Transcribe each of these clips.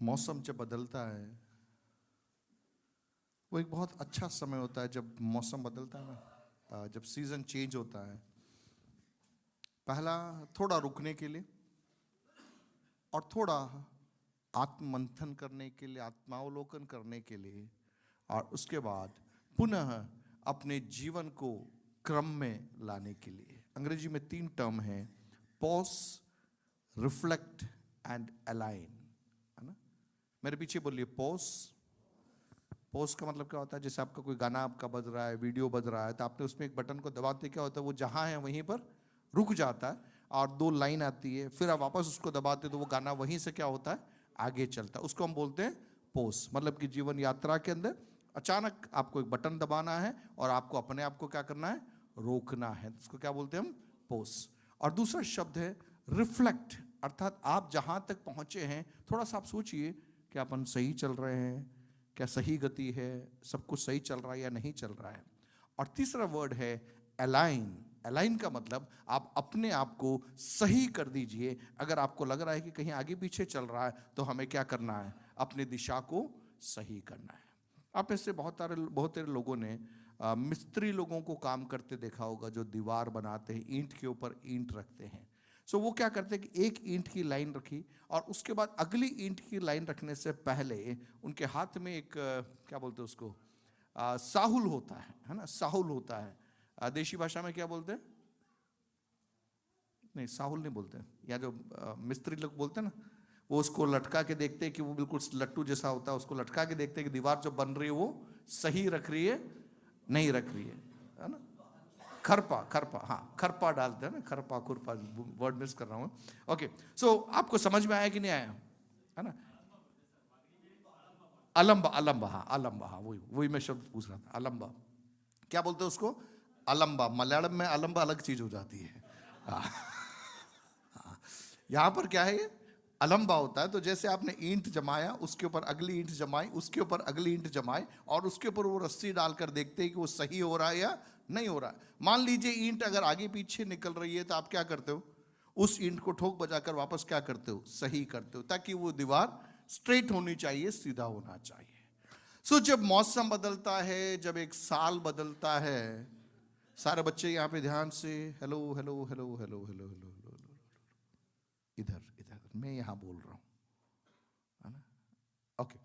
मौसम जब बदलता है वो एक बहुत अच्छा समय होता है। जब मौसम बदलता है ना, जब सीजन चेंज होता है, पहला थोड़ा रुकने के लिए और थोड़ा आत्ममंथन करने के लिए, आत्मावलोकन करने के लिए, और उसके बाद पुनः अपने जीवन को क्रम में लाने के लिए। अंग्रेजी में 3 टर्म हैं, पॉज, रिफ्लेक्ट एंड अलाइन, है ना। मेरे पीछे बोलिए पॉज। पॉज का मतलब क्या होता है? जैसे आपका कोई गाना आपका बज रहा है, वीडियो बज रहा है, तो आपने उसमें एक बटन को दबाते क्या होता है, वो जहां है वहीं पर रुक जाता है और 2 लाइन आती है, फिर आप वापस उसको दबाते तो वो गाना वहीं से क्या होता है, आगे चलता है। उसको हम बोलते हैं पॉज। मतलब कि जीवन यात्रा के अंदर अचानक आपको एक बटन दबाना है और आपको अपने आप को क्या करना है, रोकना है। उसको क्या बोलते हैं हम, पॉज। और दूसरा शब्द है रिफ्लेक्ट, अर्थात आप जहां तक पहुंचे हैं थोड़ा सा आप सोचिए कि अपन सही चल रहे हैं, क्या सही गति है, सब कुछ सही चल रहा है या नहीं चल रहा है। और तीसरा वर्ड है अलाइन। अलाइन का मतलब आप अपने आप को सही कर दीजिए। अगर आपको लग रहा है कि कहीं आगे पीछे चल रहा है तो हमें क्या करना है, अपनी दिशा को सही करना है। आप में से बहुत सारे लोगों ने मिस्त्री लोगों को काम करते देखा होगा, जो दीवार बनाते हैं, ईंट के ऊपर ईंट रखते हैं। सो वो क्या करते हैं कि एक ईंट की लाइन रखी और उसके बाद अगली ईंट की लाइन रखने से पहले उनके हाथ में एक क्या बोलते हैं उसको, साहुल होता है ना, साहुल होता है। देशी भाषा में क्या बोलते हैं? नहीं, साहुल नहीं बोलते हैं, या जो मिस्त्री लोग बोलते हैं ना, वो उसको लटका के देखते हैं कि वो बिल्कुल लट्टू जैसा होता है, उसको लटका के देखते हैं कि दीवार जो बन रही है वो सही रख रही है, नहीं रख रही है ना। खरपा, खरपा, हाँ, खरपा डालते हैं ना, खरपा खुरपा, वर्ड मिस कर रहा हूँ। ओके, सो आपको समझ में आया कि नहीं आया, है ना। अलंबा, अलंबा, हाँ, अलंबा, हाँ, वही वही मैं शब्द पूछ रहा था, अलंबा। क्या बोलते हैं उसको? अलंबा। मलयालम में अलंबा अलग चीज हो जाती है। हाँ, यहाँ पर क्या है, ये अलंबा होता है। तो जैसे आपने ईंट जमाया, उसके ऊपर अगली ईंट जमाई, उसके ऊपर अगली ईंट जमाई, और उसके ऊपर वो रस्सी डालकर देखते हैं कि वो सही हो रहा है या नहीं हो रहा है। मान लीजिए ईंट अगर आगे पीछे निकल रही है तो आप क्या करते हो, उस ईंट को ठोक बजाकर वापस क्या करते हो, सही करते हो, ताकि वो दीवार स्ट्रेट होनी चाहिए, सीधा होना चाहिए। सो जब मौसम बदलता है, जब एक साल बदलता है, सारे बच्चे यहाँ पे ध्यान से, hello hello hello hello hello hello hello, इधर इधर, मैं यहाँ बोल रहा हूँ, है ना। ओके,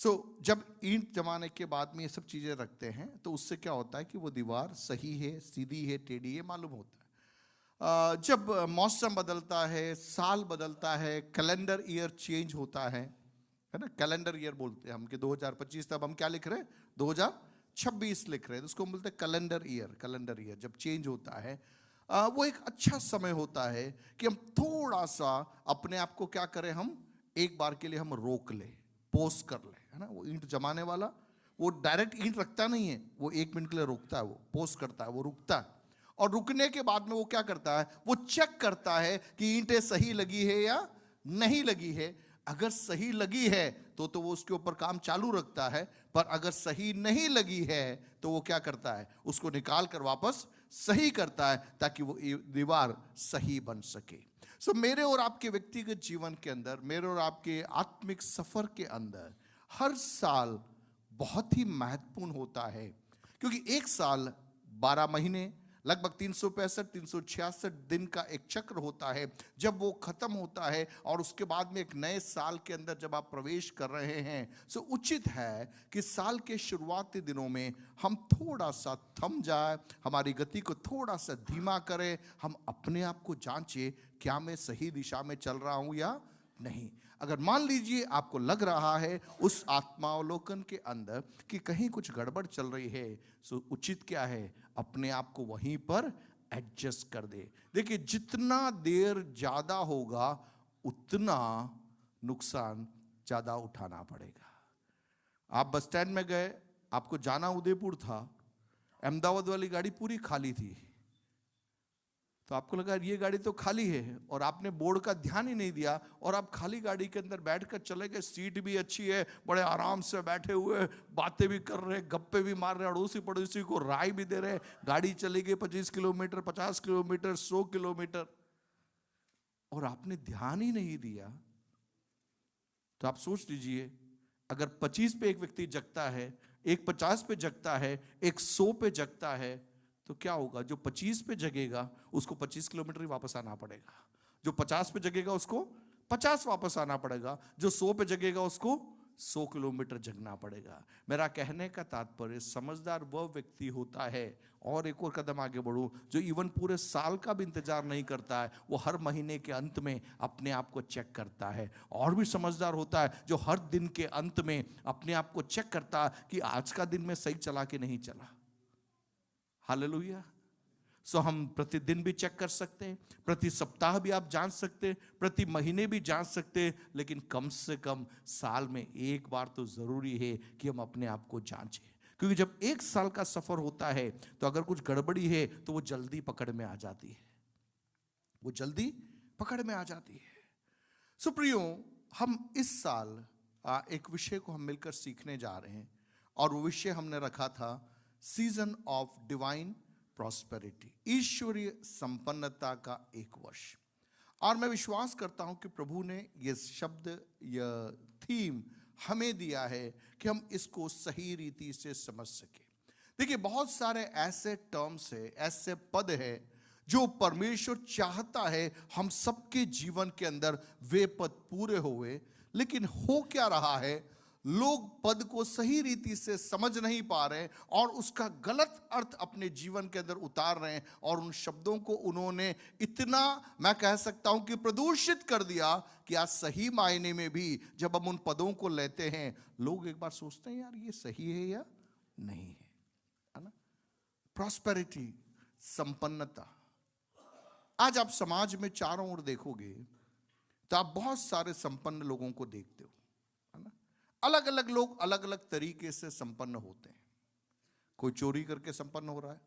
सो जब ईंट जमाने के बाद में ये सब चीजें रखते हैं तो उससे क्या होता है कि वो दीवार सही है, सीधी है, टेढ़ी है, मालूम होता है। जब मौसम बदलता है, साल बदलता है, कैलेंडर ईयर चेंज होता है ना। कैलेंडर ईयर बोलते हैं हम कि 2025, तब हम क्या लिख रहे हैं, 2026 लिख रहे हैं, तो उसको हम बोलते हैं कैलेंडर ईयर। कैलेंडर ईयर जब चेंज होता है, वो एक अच्छा समय होता है कि हम थोड़ा सा अपने आप को क्या करें, हम एक बार के लिए हम रोक ले, पोज कर ले, है ना। वो ईंट जमाने वाला वो डायरेक्ट ईंट रखता नहीं है, वो 1 मिनट के लिए रुकता है, वो पोज करता है, वो रुकता है। और रुकने के बाद में वो क्या करता है, वो चेक करता है कि ईंटें सही लगी है या नहीं लगी है। अगर सही लगी है तो वो उसके ऊपर काम चालू रखता है, पर अगर सही नहीं लगी है तो वो क्या करता है, उसको निकाल कर वापस सही करता है, ताकि वो दीवार सही बन सके। सो मेरे और आपके व्यक्तिगत जीवन के अंदर, मेरे और आपके आत्मिक सफर के अंदर हर साल बहुत ही महत्वपूर्ण होता है, क्योंकि एक साल 12 महीने, लगभग 365 366 दिन का एक चक्र होता है। जब वो खत्म होता है और उसके बाद में एक नए साल के अंदर जब आप प्रवेश कर रहे हैं, तो उचित है कि साल के शुरुआती दिनों में हम थोड़ा सा थम जाए, हमारी गति को थोड़ा सा धीमा करें, हम अपने आप को जांचें, क्या मैं सही दिशा में चल रहा हूं या नहीं। अगर मान लीजिए आपको लग रहा है उस आत्मावलोकन के अंदर कि कहीं कुछ गड़बड़ चल रही है, सो उचित क्या है, अपने आप को वहीं पर एडजस्ट कर दे। देखिए, जितना देर ज्यादा होगा उतना नुकसान ज्यादा उठाना पड़ेगा। आप बस स्टैंड में गए, आपको जाना उदयपुर था, अहमदाबाद वाली गाड़ी पूरी खाली थी, तो आपको लगा ये गाड़ी तो खाली है, और आपने बोर्ड का ध्यान ही नहीं दिया, और आप खाली गाड़ी के अंदर बैठकर चले गए। सीट भी अच्छी है, बड़े आराम से बैठे हुए, बातें भी कर रहे, गप्पे भी मार रहे, अड़ोसी पड़ोसी को राय भी दे रहे। गाड़ी चली गई 25 किलोमीटर, 50 किलोमीटर, 100 किलोमीटर, और आपने ध्यान ही नहीं दिया, तो आप सोच लीजिए, अगर 25 पे एक व्यक्ति जगता है, एक 50 पे जगता है, एक 100 पे जगता है, तो क्या होगा? जो 25 पे जगेगा उसको 25 किलोमीटर ही वापस आना पड़ेगा, जो 50 पे जगेगा उसको 50 वापस आना पड़ेगा, जो 100 पे जगेगा उसको 100 किलोमीटर जगना पड़ेगा। मेरा कहने का तात्पर्य, समझदार वह व्यक्ति होता है, और एक और कदम आगे बढ़ूं, जो इवन पूरे साल का भी इंतजार नहीं करता है, वो हर महीने के अंत में अपने आप को चेक करता है। और भी समझदार होता है जो हर दिन के अंत में अपने आप को चेक करता है कि आज का दिन में सही चला कि नहीं चला। हालेलुया। सो हम प्रतिदिन भी चेक कर सकते हैं, प्रति सप्ताह भी आप जान सकते हैं, प्रति महीने भी जान सकते हैं, लेकिन कम से कम साल में एक बार तो जरूरी है कि हम अपने आप को जांचें। क्योंकि जब एक साल का सफर होता है तो अगर कुछ गड़बड़ी है तो वो जल्दी पकड़ में आ जाती है, वो जल्दी पकड़ में आ जाती है। सो प्रियो, हम इस साल एक विषय को हम मिलकर सीखने जा रहे हैं, और वो विषय हमने रखा था सीजन ऑफ डिवाइन प्रॉस्पेरिटी, ईश्वरीय संपन्नता का एक वर्ष। और मैं विश्वास करता हूं कि प्रभु ने ये शब्द, यह थीम हमें दिया है कि हम इसको सही रीति से समझ सके। देखिए, बहुत सारे ऐसे टर्म्स है, ऐसे पद है जो परमेश्वर चाहता है हम सबके जीवन के अंदर वे पद पूरे हुए, लेकिन हो क्या रहा है, लोग पद को सही रीति से समझ नहीं पा रहे और उसका गलत अर्थ अपने जीवन के अंदर उतार रहे हैं, और उन शब्दों को उन्होंने इतना, मैं कह सकता हूं कि प्रदूषित कर दिया कि आज सही मायने में भी जब हम उन पदों को लेते हैं, लोग एक बार सोचते हैं यार ये सही है या नहीं है ना। प्रॉस्पेरिटी, संपन्नता। आज आप समाज में चारों ओर देखोगे तो आप बहुत सारे संपन्न लोगों को देखते हो, है ना। अलग अलग लोग अलग अलग तरीके से संपन्न होते हैं। कोई चोरी करके संपन्न हो रहा है,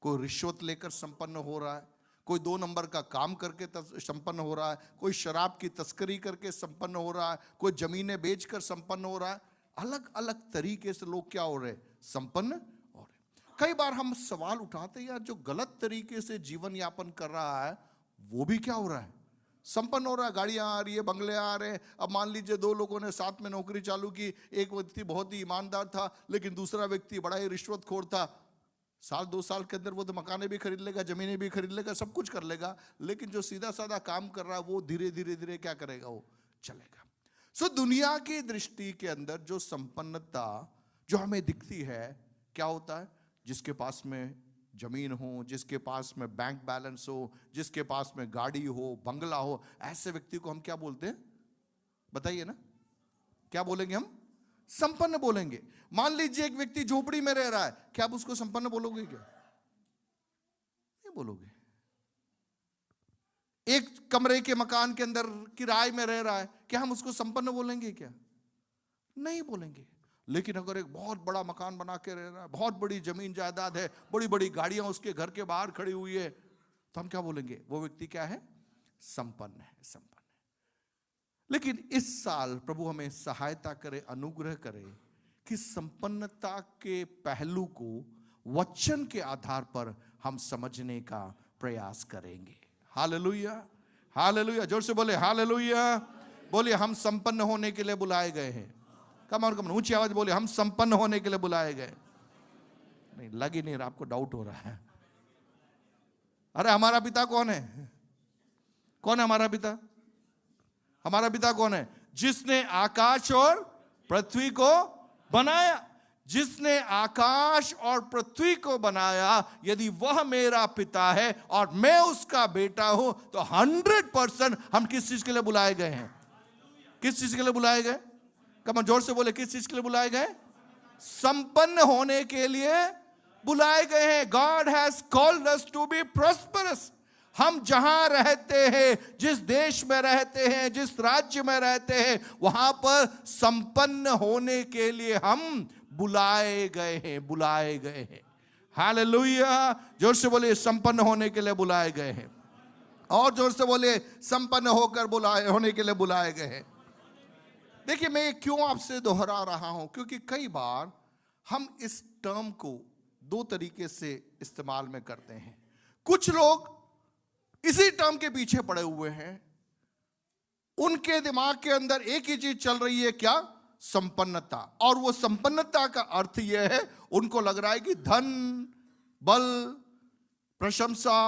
कोई रिश्वत लेकर संपन्न हो रहा है, कोई 2 नंबर का काम करके संपन्न हो रहा है, कोई शराब की तस्करी करके संपन्न हो रहा है, कोई जमीनें बेचकर संपन्न हो रहा है। अलग अलग तरीके से लोग क्या हो रहे हैं? संपन्न हो रहे। कई बार हम सवाल उठाते हैं, यार जो गलत तरीके से जीवन यापन कर रहा है वो भी क्या हो रहा है? संपन्न हो रहा है। गाड़ियां आ रही है, बंगले आ रहे हैं। अब मान लीजिए 2 लोगों ने साथ में नौकरी चालू की, एक व्यक्ति बहुत ही ईमानदार था लेकिन दूसरा व्यक्ति बड़ा ही रिश्वतखोर था। साल 2 साल के अंदर वो तो मकाने भी खरीद लेगा, जमीनें भी खरीद लेगा, सब कुछ कर लेगा, लेकिन जो सीधा साधा काम कर रहा है वो धीरे धीरे धीरे क्या करेगा? वो चलेगा। सो दुनिया की दृष्टि के अंदर जो संपन्नता जो हमें दिखती है, क्या होता है? जिसके पास में जमीन हो, जिसके पास में बैंक बैलेंस हो, जिसके पास में गाड़ी हो, बंगला हो, ऐसे व्यक्ति को हम क्या बोलते हैं? बताइए ना, क्या बोलेंगे हम? संपन्न बोलेंगे। मान लीजिए एक व्यक्ति झोपड़ी में रह रहा है, क्या आप उसको संपन्न बोलोगे? क्या नहीं बोलोगे। एक कमरे के मकान के अंदर किराए में रह रहा है, क्या हम उसको संपन्न बोलेंगे? क्या नहीं बोलेंगे। लेकिन अगर एक बहुत बड़ा मकान बना के रह रहा है, बहुत बड़ी जमीन जायदाद है, बड़ी बड़ी गाड़ियां उसके घर के बाहर खड़ी हुई है, तो हम क्या बोलेंगे? वो व्यक्ति क्या है? संपन्न है, संपन्न है। लेकिन इस साल प्रभु हमें सहायता करे, अनुग्रह करे कि संपन्नता के पहलू को वचन के आधार पर हम समझने का प्रयास करेंगे। Hallelujah, hallelujah. जोर से बोले हालेलुया। बोलिए, हम संपन्न होने के लिए बुलाए गए हैं। कम और कम ऊंची आवाज बोले, हम संपन्न होने के लिए बुलाए गए। नहीं, लग ही नहीं रहा, आपको डाउट हो रहा है। अरे हमारा पिता कौन है? कौन है हमारा पिता? हमारा पिता कौन है? जिसने आकाश और पृथ्वी को बनाया। जिसने आकाश और पृथ्वी को बनाया, यदि वह मेरा पिता है और मैं उसका बेटा हूं, तो 100% हम किस चीज के लिए बुलाए गए हैं? किस चीज के लिए बुलाए गए? कम जोर से बोले, किस चीज के लिए बुलाए गए? संपन्न होने के लिए बुलाए गए हैं। God has called us to be prosperous। हम जहां रहते हैं, जिस देश में रहते हैं, जिस राज्य में रहते हैं, वहां पर संपन्न होने के लिए हम बुलाए गए हैं, बुलाए गए हैं। हालेलुया। जोर से बोले, संपन्न होने के लिए बुलाए गए हैं। और जोर से बोले, संपन्न होकर बुलाए होने के लिए बुलाए गए हैं। देखिए, मैं क्यों आपसे दोहरा रहा हूं, क्योंकि कई बार हम इस टर्म को 2 तरीके से इस्तेमाल में करते हैं। कुछ लोग इसी टर्म के पीछे पड़े हुए हैं, उनके दिमाग के अंदर एक ही चीज चल रही है, क्या? संपन्नता। और वो संपन्नता का अर्थ यह है, उनको लग रहा है कि धन, बल, प्रशंसा,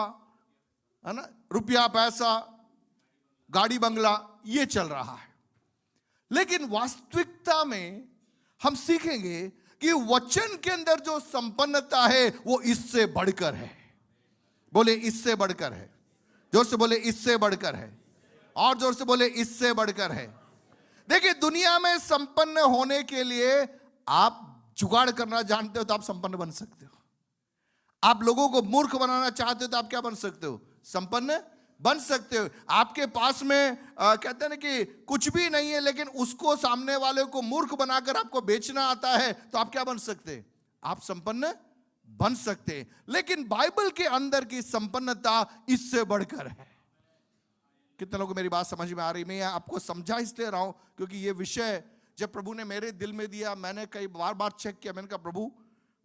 है ना, रुपया पैसा, गाड़ी बंगला, ये चल रहा है। लेकिन वास्तविकता में हम सीखेंगे कि वचन के अंदर जो संपन्नता है वो इससे बढ़कर है। बोले इससे बढ़कर है। जोर से बोले इससे बढ़कर है। और जोर से बोले इससे बढ़कर है। देखिए, दुनिया में संपन्न होने के लिए आप जुगाड़ करना जानते हो तो आप संपन्न बन सकते हो। आप लोगों को मूर्ख बनाना चाहते हो तो आप क्या बन सकते हो? संपन्न बन सकते हो। आपके पास में कहते हैं ना कि कुछ भी नहीं है, लेकिन उसको, सामने वाले को मूर्ख बनाकर आपको बेचना आता है, तो आप क्या बन सकते हैं? आप संपन्न बन सकते हैं। लेकिन बाइबल के अंदर की संपन्नता इससे बढ़कर है। कितने लोगों को मेरी बात समझ में आ रही? मैं आपको समझा इसलिए रहा हूं क्योंकि ये विषय जब प्रभु ने मेरे दिल में दिया, मैंने कई बार चेक किया। मैंने कहा प्रभु,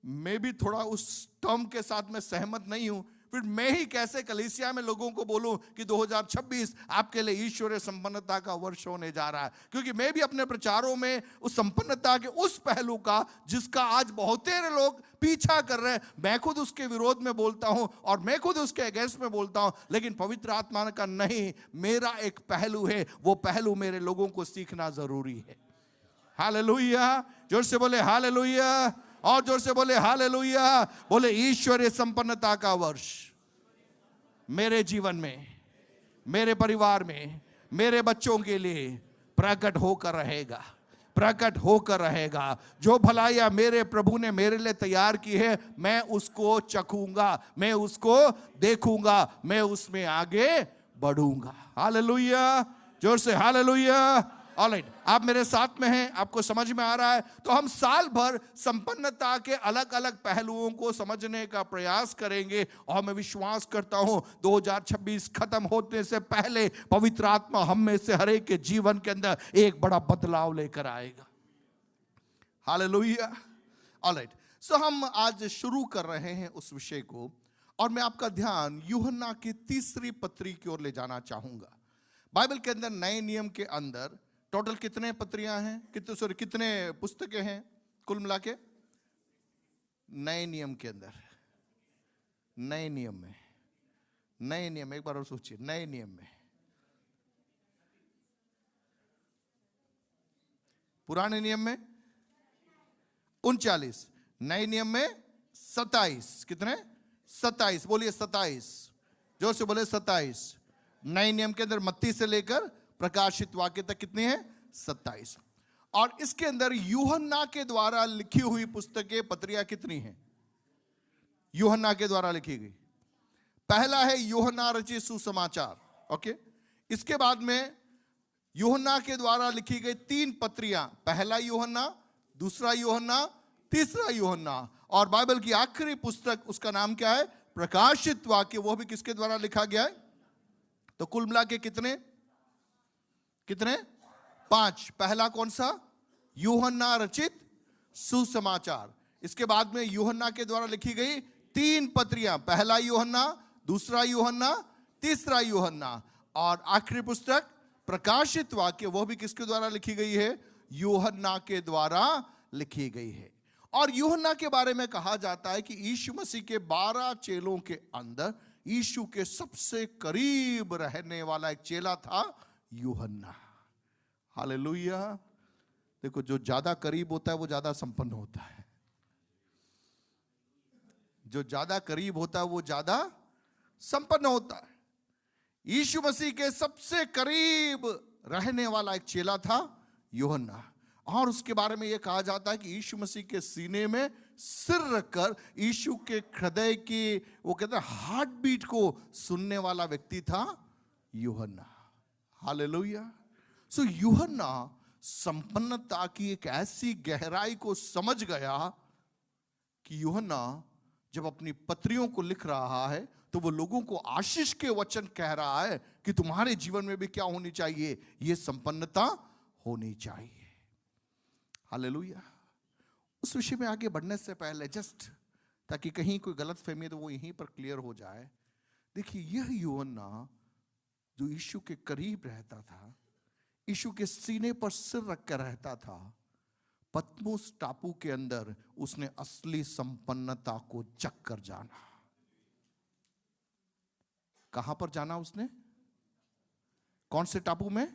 मैं भी थोड़ा उस टर्म के साथ में सहमत नहीं हूं। फिर मैं ही कैसे कलीसिया में लोगों को बोलूं कि 2026 आपके लिए ईश्वरीय संपन्नता का वर्ष होने जा रहा है। क्योंकि मैं भी अपने प्रचारों में उस संपन्नता के उस पहलू का, जिसका आज बहुत लोग पीछा कर रहे हैं, मैं खुद उसके विरोध में बोलता हूं और मैं खुद उसके अगेंस्ट में बोलता हूं। लेकिन पवित्र आत्मा का नहीं, मेरा एक पहलू है, वो पहलू मेरे लोगों को सीखना जरूरी है। हालेलुया। जोर से बोले हालेलुया। और जोर से बोले हालेलुया। बोले ईश्वरीय संपन्नता का वर्ष मेरे जीवन में, मेरे परिवार में, मेरे बच्चों के लिए प्रकट होकर रहेगा, प्रकट होकर रहेगा। जो भलाइयां मेरे प्रभु ने मेरे लिए तैयार की है, मैं उसको चखूंगा, मैं उसको देखूंगा, मैं उसमें आगे बढ़ूंगा। हालेलुया। जोर से हालेलुया। ऑलराइट, आप मेरे साथ में हैं, आपको समझ में आ रहा है? तो हम साल भर संपन्नता के अलग अलग पहलुओं को समझने का प्रयास करेंगे। और मैं विश्वास करता हूं 2026 खत्म होने से पहले पवित्र आत्मा हम में से हर एक के जीवन के अंदर एक बड़ा बदलाव लेकर आएगा। हालेलुया। ऑलराइट, सो हम आज शुरू कर रहे हैं उस विषय को, और मैं आपका ध्यान यूहन्ना की तीसरी पत्री की ओर ले जाना चाहूंगा। बाइबल के अंदर नए नियम के अंदर टोटल कितने पत्रियां हैं, कितने पुस्तकें हैं कुल मिला के? नए नियम के अंदर, नए नियम में एक बार और सोचिए, नए नियम में, पुराने नियम में 39, नए नियम में 27। कितने? 27। बोलिए 27। जोर से बोले 27। नए नियम के अंदर मत्ती से लेकर प्रकाशित वाक्य तक कितने हैं? 27। और इसके अंदर यूहन्ना के द्वारा लिखी हुई पुस्तकें, पत्रियां कितनी हैं? यूहन्ना के द्वारा लिखी गई। पहला है यूहन्ना रचित सुसमाचार, ओके। इसके बाद में यूहन्ना के द्वारा लिखी गई 3 पत्रियां, पहला यूहन्ना, दूसरा यूहन्ना, तीसरा यूहन्ना। और बाइबल की आखिरी पुस्तक, उसका नाम क्या है? प्रकाशित वाक्य। वो भी किसके द्वारा लिखा गया है? तो कुल मिला के कितने 5। पहला कौन सा? यूहन्ना रचित सुसमाचार। इसके बाद में यूहन्ना के द्वारा लिखी गई 3 पत्रियां, पहला यूहन्ना, दूसरा यूहन्ना, तीसरा यूहन्ना। और आखिरी पुस्तक प्रकाशित वाक्य, वो भी किसके द्वारा लिखी गई है? यूहन्ना के द्वारा लिखी गई है। और यूहन्ना के बारे में कहा जाता है कि यीशु मसीह के 12 चेलों के अंदर यीशु के सबसे करीब रहने वाला एक चेला था, यूहन्ना। हालेलुया। देखो, जो ज्यादा करीब होता है वो ज्यादा संपन्न होता है। जो ज्यादा करीब होता है वो ज्यादा संपन्न होता है। यीशु मसीह के सबसे करीब रहने वाला एक चेला था, यूहन्ना। और उसके बारे में यह कहा जाता है कि यीशु मसीह के सीने में सिर रखकर यीशु के हृदय की, वो कहते हैं, हार्ट बीट को सुनने वाला व्यक्ति था यूहन्ना। हालेलुया। सो यूहन्ना संपन्नता की एक ऐसी गहराई को समझ गया कि यूहन्ना जब अपनी पत्रियों को लिख रहा है तो वो लोगों को आशीष के वचन कह रहा है कि तुम्हारे जीवन में भी क्या होनी चाहिए? ये संपन्नता होनी चाहिए। हालेलुया। उस विषय में आगे बढ़ने से पहले जस्ट ताकि कहीं कोई गलत फहमी है तो वो यहीं पर क्लियर हो जाए। देखिए, यह यूहन्ना जो यीशु के करीब रहता था, यीशु के सीने पर सिर रख कर रहता था, पतमुस टापू के अंदर उसने असली संपन्नता को चख कर जाना। कहां पर जाना उसने? कौन से टापू में?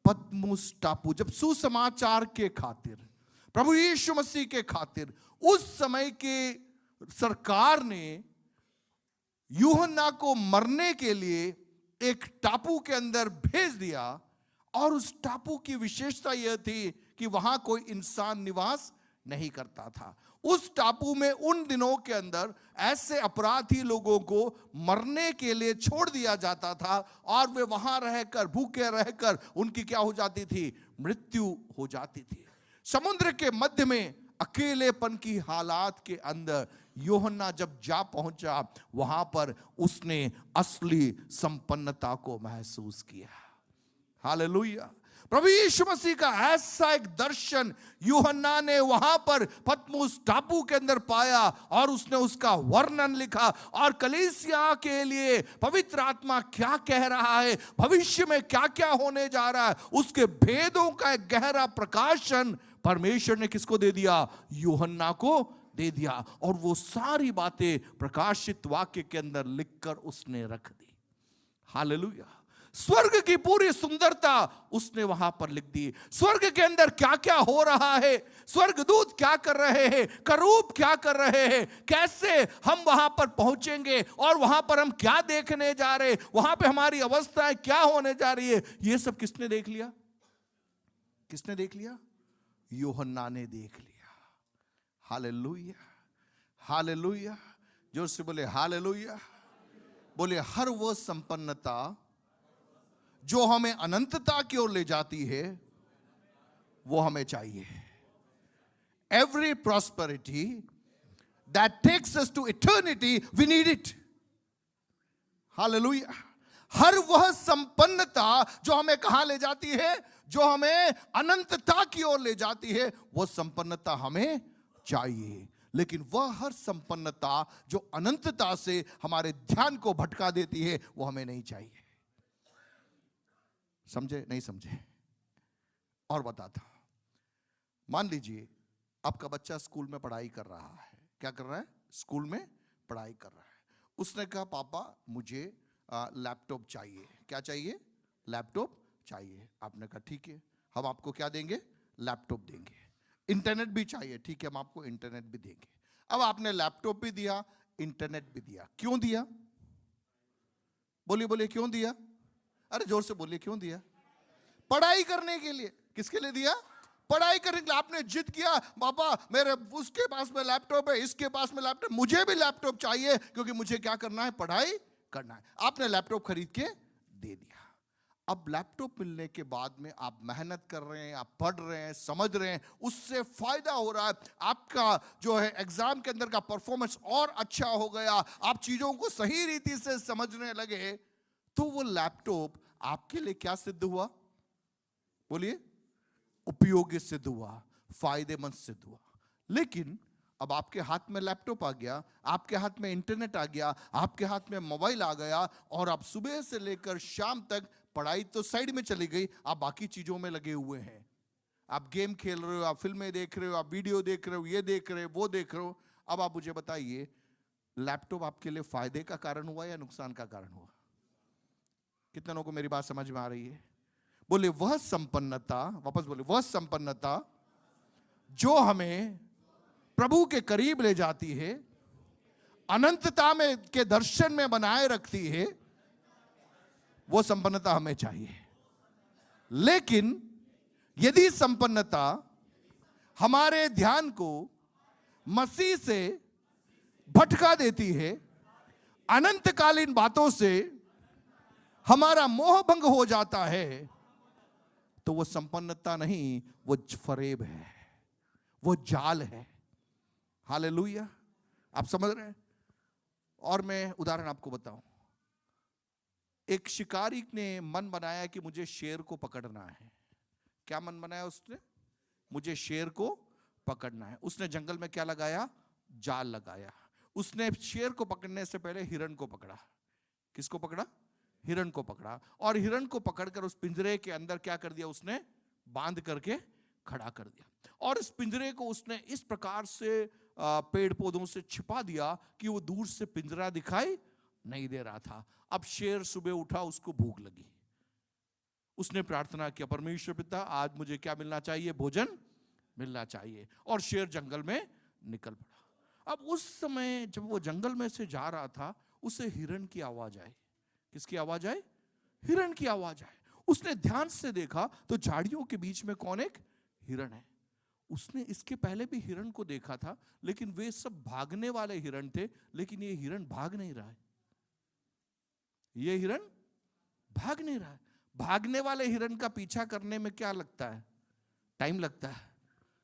पतमुस टापू। जब सुसमाचार के खातिर, प्रभु यीशु मसीह के खातिर उस समय के सरकार ने यूहन्ना को मरने के लिए एक टापू के अंदर भेज दिया, और उस टापू की विशेषता यह थी कि वहां कोई इंसान निवास नहीं करता था। उस टापू में उन दिनों के अंदर ऐसे अपराधी लोगों को मरने के लिए छोड़ दिया जाता था, और वे वहां रहकर, भूखे रहकर उनकी क्या हो जाती थी? मृत्यु हो जाती थी। समुद्र के मध्य में अकेलेपन की हालात के अंदर यूहन्ना जब जा पहुंचा, वहां पर उसने असली संपन्नता को महसूस किया। हालेलुया। प्रभु यीशु मसीह का ऐसा एक दर्शन यूहन्ना ने वहां पर पतमुस टापू के अंदर पाया, और उसने उसका वर्णन लिखा, और कलीसिया के लिए पवित्र आत्मा क्या कह रहा है, भविष्य में क्या क्या होने जा रहा है, उसके भेदों का एक गहरा प्रकाशन परमेश्वर ने किसको दे दिया? यूहन्ना को दे दिया। और वो सारी बातें प्रकाशित वाक्य के अंदर लिखकर उसने रख दी। हालेलुया। स्वर्ग की पूरी सुंदरता उसने वहां पर लिख दी। स्वर्ग के अंदर क्या क्या हो रहा है, स्वर्गदूत क्या कर रहे हैं, करूब क्या कर रहे हैं, कैसे हम वहां पर पहुंचेंगे, और वहां पर हम क्या देखने जा रहे हैं, वहां पे हमारी अवस्थाएं क्या होने जा रही है, ये सब किसने देख लिया? किसने देख लिया? यूहन्ना ने देख लिया। Hallelujah, hallelujah. जोर से बोले हालेलुया। बोले हर वो संपन्नता जो हमें अनंतता की ओर ले जाती है, वो हमें चाहिए। Every prosperity that takes us to eternity, we need it. Hallelujah. हर वह संपन्नता जो हमें कहां ले जाती है? जो हमें अनंतता की ओर ले जाती है, वो संपन्नता हमें चाहिए। लेकिन वह हर संपन्नता जो अनंतता से हमारे ध्यान को भटका देती है, वो हमें नहीं चाहिए। समझे? नहीं समझे? और बताता, मान लीजिए आपका बच्चा स्कूल में पढ़ाई कर रहा है। क्या कर रहा है? स्कूल में पढ़ाई कर रहा है। उसने कहा पापा मुझे लैपटॉप चाहिए। क्या चाहिए? लैपटॉप चाहिए। आपने कहा ठीक है, हम आपको क्या देंगे? लैपटॉप देंगे। इंटरनेट भी चाहिए। ठीक है, हम आपको इंटरनेट भी देंगे। अब आपने लैपटॉप भी दिया, इंटरनेट भी दिया। क्यों दिया? बोलिए बोलिए, क्यों दिया? अरे जोर से बोलिए, क्यों दिया? पढ़ाई करने के लिए। किसके लिए दिया? पढ़ाई करने के लिए। आपने जिद किया, पापा मेरे उसके पास में लैपटॉप है, इसके पास में लैपटॉप, मुझे भी लैपटॉप चाहिए, क्योंकि मुझे क्या करना है? पढ़ाई करना है। आपने लैपटॉप खरीद के दे दिया। अब लैपटॉप मिलने के बाद में आप मेहनत कर रहे हैं, आप पढ़ रहे हैं, समझ रहे हैं, उससे फायदा हो रहा है, आपका जो है एग्जाम के अंदर का परफॉर्मेंस और अच्छा हो गया, आप चीजों को सही रीति से समझने लगे, तो वो लैपटॉप आपके लिए क्या सिद्ध हुआ? बोलिए, उपयोगी सिद्ध हुआ, फायदेमंद सिद्ध हुआ। लेकिन अब आपके हाथ में लैपटॉप आ गया, आपके हाथ में इंटरनेट आ गया, आपके हाथ में मोबाइल आ गया, और आप सुबह से लेकर शाम तक पढ़ाई तो साइड में चली गई, आप बाकी चीजों में लगे हुए हैं। आप गेम खेल रहे हो, आप फिल्में देख रहे हो, आप वीडियो देख रहे हो, ये देख रहे हो, वो देख रहे हो। अब आप मुझे बताइए, लैपटॉप आपके लिए फायदे का कारण हुआ या नुकसान का कारण हुआ? कितने लोगों को मेरी बात समझ में आ रही है? बोले वह संपन्नता, वापस बोले, वह संपन्नता जो हमें प्रभु के करीब ले जाती है, अनंतता में के दर्शन में बनाए रखती है, वो संपन्नता हमें चाहिए। लेकिन यदि संपन्नता हमारे ध्यान को मसीह से भटका देती है, अनंतकालीन बातों से हमारा मोह भंग हो जाता है, तो वो संपन्नता नहीं, वो फरेब है, वो जाल है। हालेलुया। आप समझ रहे हैं? और मैं उदाहरण आपको बताऊं। एक शिकारी ने मन बनाया कि मुझे शेर को पकड़ना है। क्या मन बनाया उसने? मुझे शेर को पकड़ना है। उसने जंगल में क्या लगाया? जाल लगाया। उसने शेर को पकड़ने से पहले हिरण को पकड़ा। किसको पकड़ा? हिरण को पकड़ा और हिरण को पकड़कर उस पिंजरे के अंदर क्या कर दिया, उसने बांध करके खड़ा कर दिया। और इस पिंजरे को उसने इस प्रकार से पेड़ पौधों से छिपा दिया कि वो दूर से पिंजरा दिखाई नहीं दे रहा था। अब शेर सुबह उठा, उसको भूख लगी, उसने प्रार्थना किया, परमेश्वर पिता आज मुझे क्या मिलना चाहिए, भोजन मिलना चाहिए। और शेर जंगल में निकल पड़ा। अब उस समय जब वो जंगल में से जा रहा था, उसे हिरण की आवाज आई। किसकी आवाज आई? हिरण की आवाज आई। उसने ध्यान से देखा तो झाड़ियों के बीच में कौन, एक हिरण है। उसने इसके पहले भी हिरण को देखा था, लेकिन वे सब भागने वाले हिरण थे, लेकिन ये हिरण भाग नहीं रहा है। ये हिरण भाग नहीं रहा है। भागने वाले हिरण का पीछा करने में क्या लगता है, टाइम लगता है,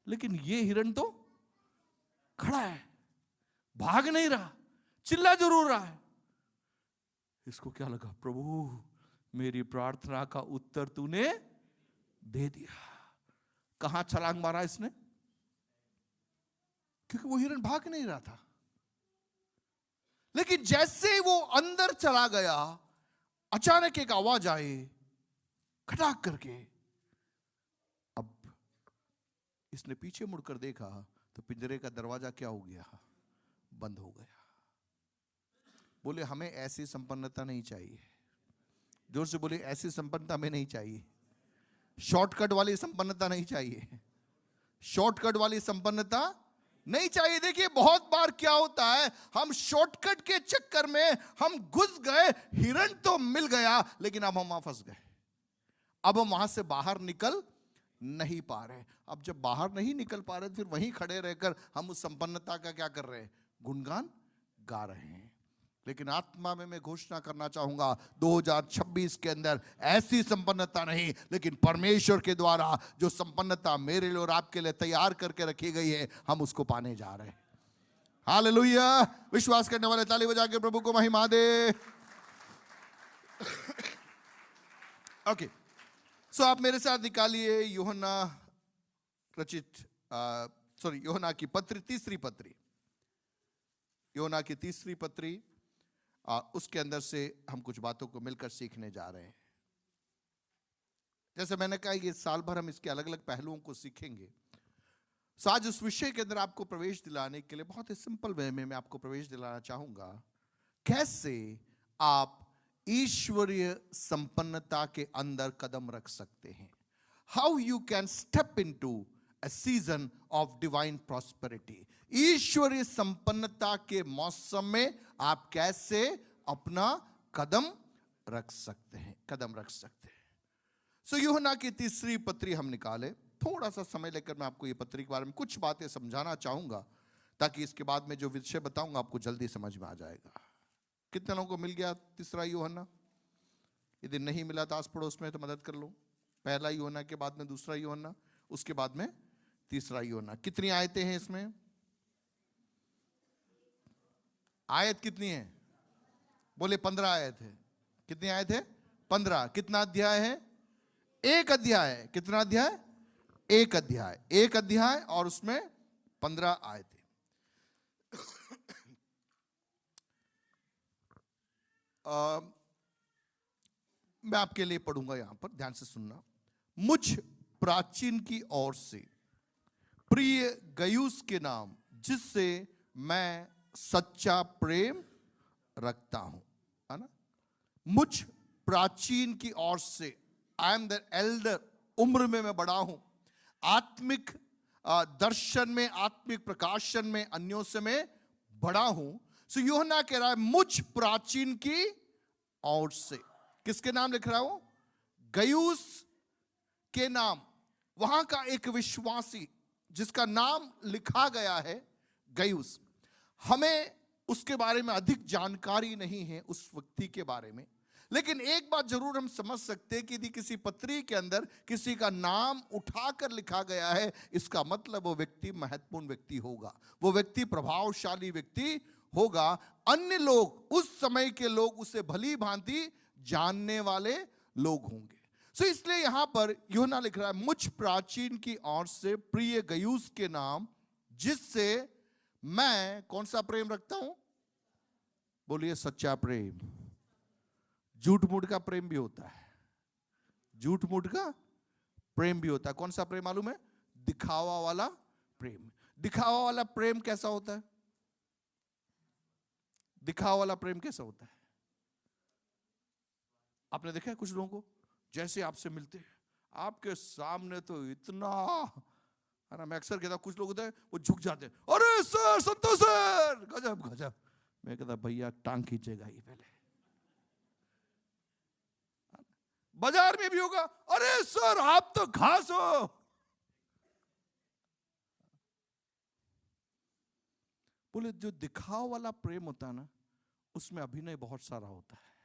लेकिन ये हिरण तो खड़ा है, भाग नहीं रहा, चिल्ला जरूर रहा है। इसको क्या लगा, प्रभु मेरी प्रार्थना का उत्तर तूने दे दिया। कहां छलांग मारा इसने? क्योंकि वो हिरण भाग नहीं रहा था। लेकिन जैसे ही वो अंदर चला गया, अचानक एक आवाज आई खटाक करके। अब इसने पीछे मुड़कर देखा तो पिंजरे का दरवाजा क्या हो गया, बंद हो गया। बोले हमें ऐसी संपन्नता नहीं चाहिए। जोर से बोले, ऐसी संपन्नता में नहीं चाहिए। शॉर्टकट वाली संपन्नता नहीं चाहिए। शॉर्टकट वाली संपन्नता नहीं चाहिए। देखिए बहुत बार क्या होता है, हम शॉर्टकट के चक्कर में हम घुस गए, हिरण तो मिल गया, लेकिन अब हम वहां फंस गए। अब हम वहां से बाहर निकल नहीं पा रहे। अब जब बाहर नहीं निकल पा रहे, फिर वहीं खड़े रहकर हम उस संपन्नता का क्या कर रहे हैं, गुणगान गा रहे हैं। लेकिन आत्मा में मैं घोषणा करना चाहूंगा, 2026 के अंदर ऐसी संपन्नता नहीं, लेकिन परमेश्वर के द्वारा जो संपन्नता मेरे लिए और आपके लिए तैयार करके रखी गई है, हम उसको पाने जा रहे हैं। हालेलुया। विश्वास करने वाले ताली बजा के प्रभु को महिमा दे। ओके, सो आप मेरे साथ निकालिए यूहन्ना रचित यूहन्ना की पत्री, तीसरी पत्री, यूहन्ना की तीसरी पत्री। उसके अंदर से हम कुछ बातों को मिलकर सीखने जा रहे हैं। जैसे मैंने कहा, ये साल भर हम इसके अलग अलग पहलुओं को सीखेंगे। सो आज उस विषय के अंदर आपको प्रवेश दिलाने के लिए बहुत ही सिंपल वे में मैं आपको प्रवेश दिलाना चाहूंगा, कैसे आप ईश्वरीय संपन्नता के अंदर कदम रख सकते हैं। How you can step into a season of divine prosperity. ईश्वरीय संपन्नता के मौसम में आप कैसे अपना कदम रख सकते हैं, कदम रख सकते हैं। सो यूहन्ना की तीसरी पत्री हम निकाले। थोड़ा सा समय लेकर मैं आपको ये पत्री के बारे में कुछ बातें समझाना चाहूंगा, ताकि इसके बाद में जो विषय बताऊंगा आपको जल्दी समझ में आ जाएगा। कितने लोगों को मिल गया तीसरा यूहन्ना? यदि नहीं मिला तो आस पड़ोस में तो मदद कर लो। पहला यूहन्ना के बाद में दूसरा यूहन्ना, उसके बाद में तीसरा यूहन्ना। कितनी आयतें हैं इसमें? आयत कितनी है? बोले 15 आयत है। कितनी आयत है? 15। कितना अध्याय है? एक अध्याय है। कितना अध्याय? एक अध्याय। एक अध्याय और उसमें 15 आयतें। मैं आपके लिए पढ़ूंगा, यहां पर ध्यान से सुनना। मुझ प्राचीन की ओर से प्रिय गयुस के नाम, जिससे मैं सच्चा प्रेम रखता हूं, है ना। मुझ प्राचीन की ओर से, आई एम द एल्डर, उम्र में मैं बड़ा हूं, आत्मिक दर्शन में, आत्मिक प्रकाशन में अन्यों से मैं बड़ा हूं। सो यूहन्ना कह रहा है मुझ प्राचीन की ओर से। किसके नाम लिख रहा हूं? गयुस के नाम। वहां का एक विश्वासी जिसका नाम लिखा गया है गयुस। हमें उसके बारे में अधिक जानकारी नहीं है, उस व्यक्ति के बारे में, लेकिन एक बात जरूर हम समझ सकते हैं कि यदि किसी पत्री के अंदर किसी का नाम उठाकर लिखा गया है, इसका मतलब वो व्यक्ति महत्वपूर्ण व्यक्ति होगा, वो व्यक्ति प्रभावशाली व्यक्ति होगा। अन्य लोग, उस समय के लोग उसे भली भांति जानने वाले लोग होंगे। सो इसलिए यहां पर यूहन्ना लिख रहा है मुझ प्राचीन की ओर से प्रिय गयुस के नाम, जिससे मैं कौन सा प्रेम रखता हूं? बोलिए सच्चा प्रेम। झूठ मूठ का प्रेम भी होता है, झूठ मूठ का प्रेम भी होता है। कौन सा प्रेम मालूम है? दिखावा वाला प्रेम। दिखावा वाला प्रेम कैसा होता है? दिखावा वाला प्रेम कैसा होता है? आपने देखा है कुछ लोगों को, जैसे आपसे मिलते हैं आपके सामने तो इतना है ना, मैं अक्सर कहता हूं कुछ लोग होते हैं वो झुक जाते हैं, अरे सर संतोष सर, गजब गजब। मैं कहता भैया टांग खींचेगा ही पहले। बाजार में भी होगा, अरे सर आप तो घास हो। बोले जो दिखाव वाला प्रेम होता है ना, उसमें अभिनय बहुत सारा होता है।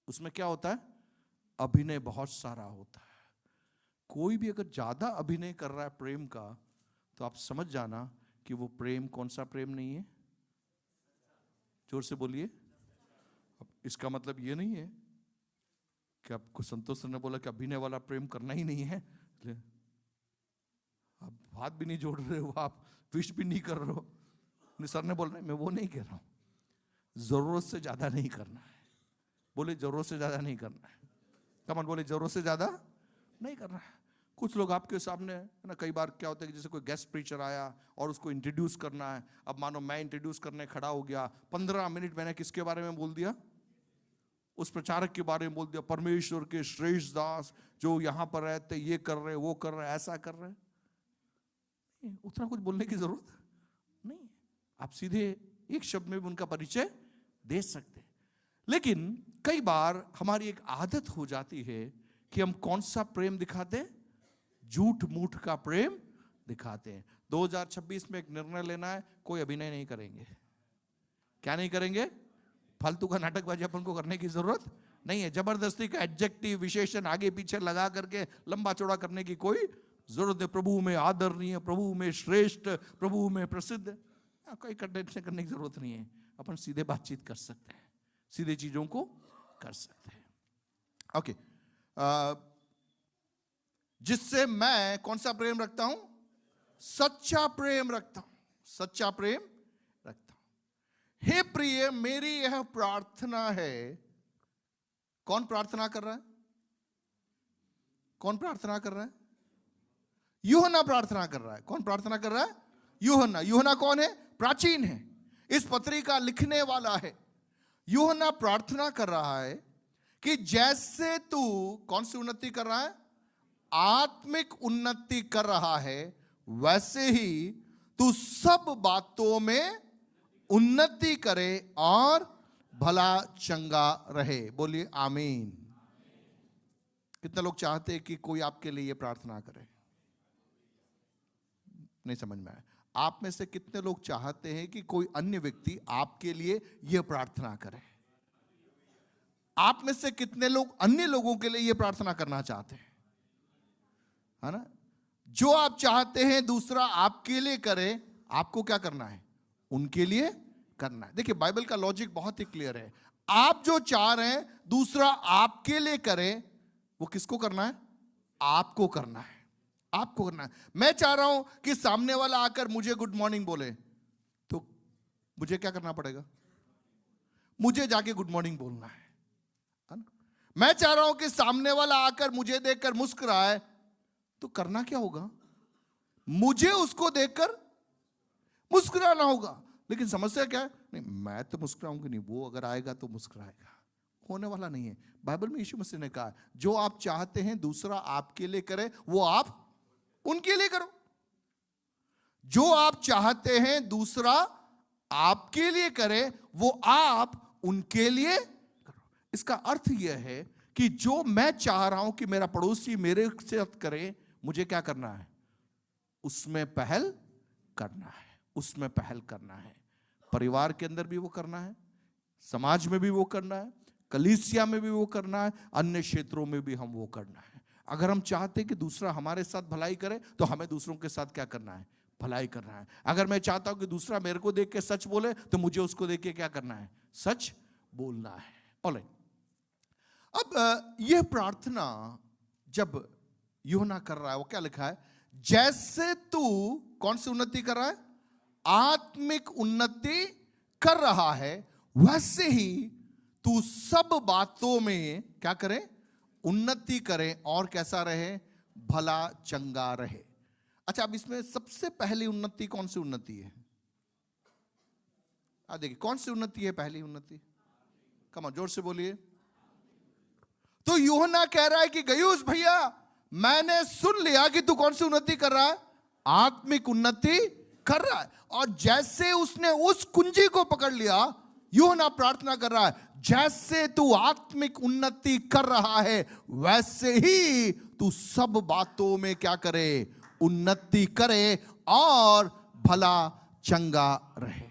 उसमें क्या होता है? अभिनय बहुत सारा होता है। कोई भी अगर ज्यादा अभिनय कर रहा है प्रेम का, तो आप समझ जाना कि वो प्रेम कौन सा प्रेम नहीं है। जोर से बोलिए। अब इसका मतलब ये नहीं है कि आपको संतोष सर ने बोला कि अभिनय वाला प्रेम करना ही नहीं है, आप हाथ भी नहीं जोड़ रहे हो, आप विश भी नहीं कर रहे हो। सर ने बोल रहे, मैं वो नहीं कह रहा हूं। जरूरत से ज्यादा नहीं करना है। बोले जरूरत से ज्यादा नहीं करना है। कमान बोले जरूरत से ज्यादा नहीं करना है। कुछ लोग आपके सामने है ना, कई बार क्या होता है कि जैसे कोई गेस्ट प्रीचर आया और उसको इंट्रोड्यूस करना है। अब मानो मैं इंट्रोड्यूस करने खड़ा हो गया, 15 मिनट मैंने किसके बारे में बोल दिया? उस प्रचारक के बारे में बोल दिया, परमेश्वर के श्रेष्ठ दास जो यहां पर रहते, ये कर रहे, वो कर रहे, ऐसा कर रहे। उतना कुछ बोलने की जरूरत नहीं। आप सीधे एक शब्द में भी उनका परिचय दे सकते। लेकिन कई बार हमारी एक आदत हो जाती है कि हम कौन सा प्रेम दिखाते हैं? झूठ मूठ का प्रेम दिखाते हैं। 2026 में एक निर्णय लेना है, कोई अभिनय नहीं करेंगे। क्या नहीं करेंगे? फालतू का नाटकबाजी अपन को करने की जरूरत नहीं है। जबरदस्ती का एडजेक्टिव विशेषण आगे पीछे लगा करके लंबा चौड़ा करने की कोई जरूरत नहीं। प्रभु में आदरणीय, प्रभु में श्रेष्ठ, प्रभु में प्रसिद्ध, कोई कंटेंशन करने की जरूरत नहीं है। अपन सीधे बातचीत कर सकते हैं, सीधे चीजों को कर सकते हैं। ओके, जिससे मैं कौन सा प्रेम रखता हूं? सच्चा प्रेम रखता हूं। सच्चा प्रेम रखता हूं। हे प्रिय, मेरी यह प्रार्थना है। कौन प्रार्थना कर रहा है? कौन प्रार्थना कर रहा है? यूहन्ना प्रार्थना कर रहा है। कौन प्रार्थना कर रहा है? यूहन्ना। यूहन्ना कौन है? प्राचीन है, इस पत्री का लिखने वाला है। यूहन्ना प्रार्थना कर रहा है कि जैसे तू कौन सी उन्नति कर रहा है? आत्मिक उन्नति कर रहा है, वैसे ही तू सब बातों में उन्नति करे और भला चंगा रहे। बोलिए आमीन। कितने लोग चाहते हैं कि कोई आपके लिए प्रार्थना करे? नहीं समझ में आया। आप में से कितने लोग चाहते हैं कि कोई अन्य व्यक्ति आपके लिए यह प्रार्थना करे? आप में से कितने लोग अन्य लोगों के लिए यह प्रार्थना करना चाहते हैं? है ना? जो आप चाहते हैं दूसरा आपके लिए करे, आपको क्या करना है? उनके लिए करना है। देखिए बाइबल का लॉजिक बहुत ही क्लियर है। आप जो चाह रहे हैं दूसरा आपके लिए करे, वो किसको करना है? आपको करना है। आपको करना है। मैं चाह रहा हूं कि सामने वाला आकर मुझे गुड मॉर्निंग बोले, तो मुझे क्या करना पड़ेगा? मुझे जाके गुड मॉर्निंग बोलना है ना? मैं चाह रहा हूं कि सामने वाला आकर मुझे देखकर मुस्कुराए, तो करना क्या होगा? मुझे उसको देखकर मुस्कुराना होगा। लेकिन समस्या क्या है? नहीं, मैं तो मुस्कुराऊंगी नहीं, वो अगर आएगा तो मुस्कुराएगा। होने वाला नहीं है। बाइबल में यीशु मसीह ने कहा, जो आप चाहते हैं दूसरा आपके लिए करे, वो आप उनके लिए करो। जो आप चाहते हैं दूसरा आपके लिए करे, वो आप उनके लिए करो। इसका अर्थ यह है कि जो मैं चाह रहा हूं कि मेरा पड़ोसी मेरे साथ करे, मुझे क्या करना है? उसमें पहल करना है। उसमें पहल करना है। परिवार के अंदर भी वो करना है, समाज में भी वो करना है, कलीसिया में भी वो करना है, अन्य क्षेत्रों में भी हम वो करना है। अगर हम चाहते हैं कि दूसरा हमारे साथ भलाई करे, तो हमें दूसरों के साथ क्या करना है? भलाई करना है। अगर मैं चाहता हूं कि दूसरा मेरे को देख के सच बोले, तो मुझे उसको देख के क्या करना है? सच बोलना है। ऑलराइट, अब यह प्रार्थना जब यूहन्ना कर रहा है, वो क्या लिखा है? जैसे तू कौन सी उन्नति कर रहा है? आत्मिक उन्नति कर रहा है, वैसे ही तू सब बातों में क्या करे, उन्नति करे और कैसा रहे, भला चंगा रहे। अच्छा, अब इसमें सबसे पहली उन्नति कौन सी उन्नति है? देखिए कौन सी उन्नति है पहली उन्नति? कम जोर से बोलिए। तो यूहन्ना कह रहा है कि गयुस भैया, मैंने सुन लिया कि तू कौन सी उन्नति कर रहा है, आत्मिक उन्नति कर रहा है। और जैसे उसने उस कुंजी को पकड़ लिया, यूहन्ना प्रार्थना कर रहा है, जैसे तू आत्मिक उन्नति कर रहा है वैसे ही तू सब बातों में क्या करे, उन्नति करे और भला चंगा रहे।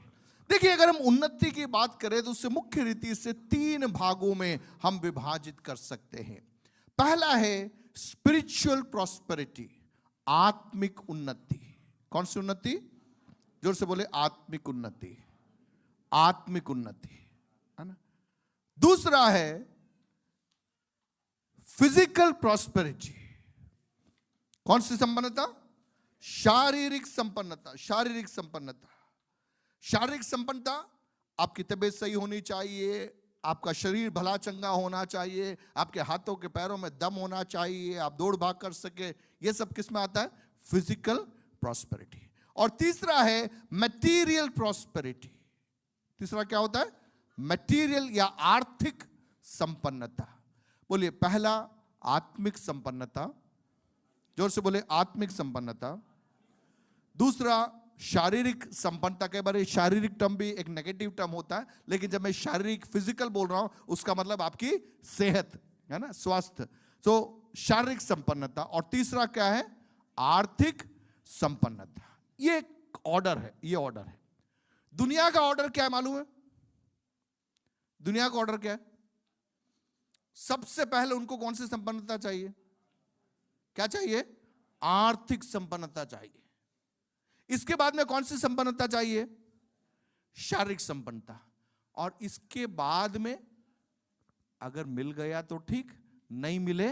देखिए, अगर हम उन्नति की बात करें तो उससे मुख्य रीति से 3 भागों में हम विभाजित कर सकते हैं। पहला है स्पिरिचुअल प्रॉस्पेरिटी, आत्मिक उन्नति। कौन सी उन्नति? जोर से बोले, आत्मिक उन्नति। आत्मिक उन्नति, है ना। दूसरा है फिजिकल प्रॉस्पेरिटी। कौन सी संपन्नता? शारीरिक संपन्नता। शारीरिक संपन्नता, शारीरिक संपन्नता, आपकी तबीयत सही होनी चाहिए, आपका शरीर भला चंगा होना चाहिए, आपके हाथों के पैरों में दम होना चाहिए, आप दौड़ भाग कर सके। ये सब किस में आता है? Physical prosperity. और तीसरा है मैटीरियल प्रॉस्पेरिटी। तीसरा क्या होता है? मैटीरियल या आर्थिक संपन्नता। बोलिए, पहला आत्मिक संपन्नता, जोर से बोले, आत्मिक संपन्नता। दूसरा शारीरिक संपन्नता। कई बार शारीरिक टर्म भी एक नेगेटिव टर्म होता है, लेकिन जब मैं शारीरिक फिजिकल बोल रहा हूं उसका मतलब आपकी सेहत, है ना, स्वास्थ्य। तो शारीरिक संपन्नता। और तीसरा क्या है? आर्थिक संपन्नता। ये एक ऑर्डर है, ये ऑर्डर है। दुनिया का ऑर्डर क्या है मालूम है? दुनिया का ऑर्डर क्या है? सबसे पहले उनको कौन सी संपन्नता चाहिए? क्या चाहिए? आर्थिक संपन्नता चाहिए। इसके बाद में कौन सी संपन्नता चाहिए? शारीरिक संपन्नता। और इसके बाद में अगर मिल गया तो ठीक, नहीं मिले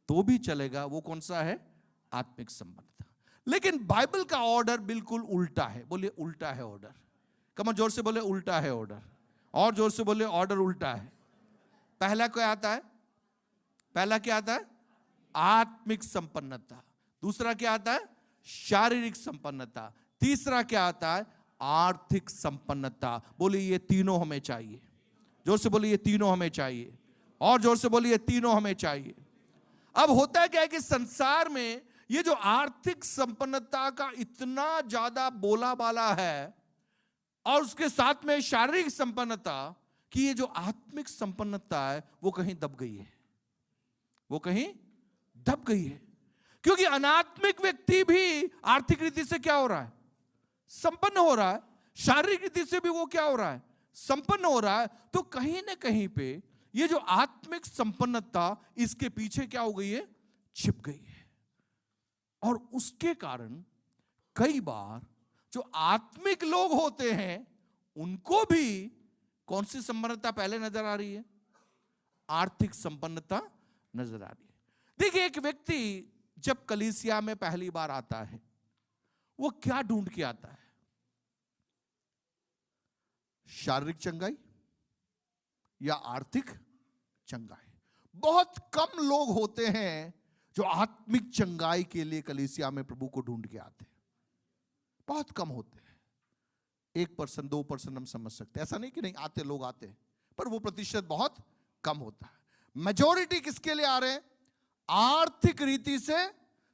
तो भी चलेगा। वो कौन सा है? आत्मिक संपन्नता। लेकिन बाइबल का ऑर्डर बिल्कुल उल्टा है। बोलिए, उल्टा है ऑर्डर। कम जोर से बोले, उल्टा है ऑर्डर। और जोर से बोले, ऑर्डर उल्टा है। पहला क्या आता है? पहला क्या आता है? आत्मिक संपन्नता। दूसरा क्या आता है? शारीरिक संपन्नता। तीसरा क्या आता है? आर्थिक संपन्नता। बोलिए, ये तीनों हमें चाहिए। जोर से बोलिए, ये तीनों हमें चाहिए। और जोर से बोलिए, ये तीनों हमें चाहिए। अब होता है क्या है कि संसार में ये जो आर्थिक संपन्नता का इतना ज्यादा बोला बाला है, और उसके साथ में शारीरिक संपन्नता, कि ये जो आत्मिक संपन्नता है वो कहीं दब गई है। वो कहीं दब गई है। क्योंकि अनात्मिक व्यक्ति भी आर्थिक रीति से क्या हो रहा है? संपन्न हो रहा है। शारीरिक रीति से भी वो क्या हो रहा है? संपन्न हो रहा है। तो कहीं ना कहीं पे ये जो आत्मिक संपन्नता, इसके पीछे क्या हो गई है? छिप गई है। और उसके कारण कई बार जो आत्मिक लोग होते हैं उनको भी कौन सी संपन्नता पहले नजर आ रही है? आर्थिक संपन्नता नजर आ रही है। देखिए, एक व्यक्ति जब कलीसिया में पहली बार आता है, वो क्या ढूंढ के आता है? शारीरिक चंगाई या आर्थिक चंगाई? बहुत कम लोग होते हैं जो आत्मिक चंगाई के लिए कलीसिया में प्रभु को ढूंढ के आते हैं। बहुत कम होते हैं। 1%, 2% हम समझ सकते हैं। ऐसा नहीं कि नहीं आते, लोग आते हैं, पर वो प्रतिशत बहुत कम होता है। मेजॉरिटी किसके लिए आ रहे हैं? आर्थिक रीति से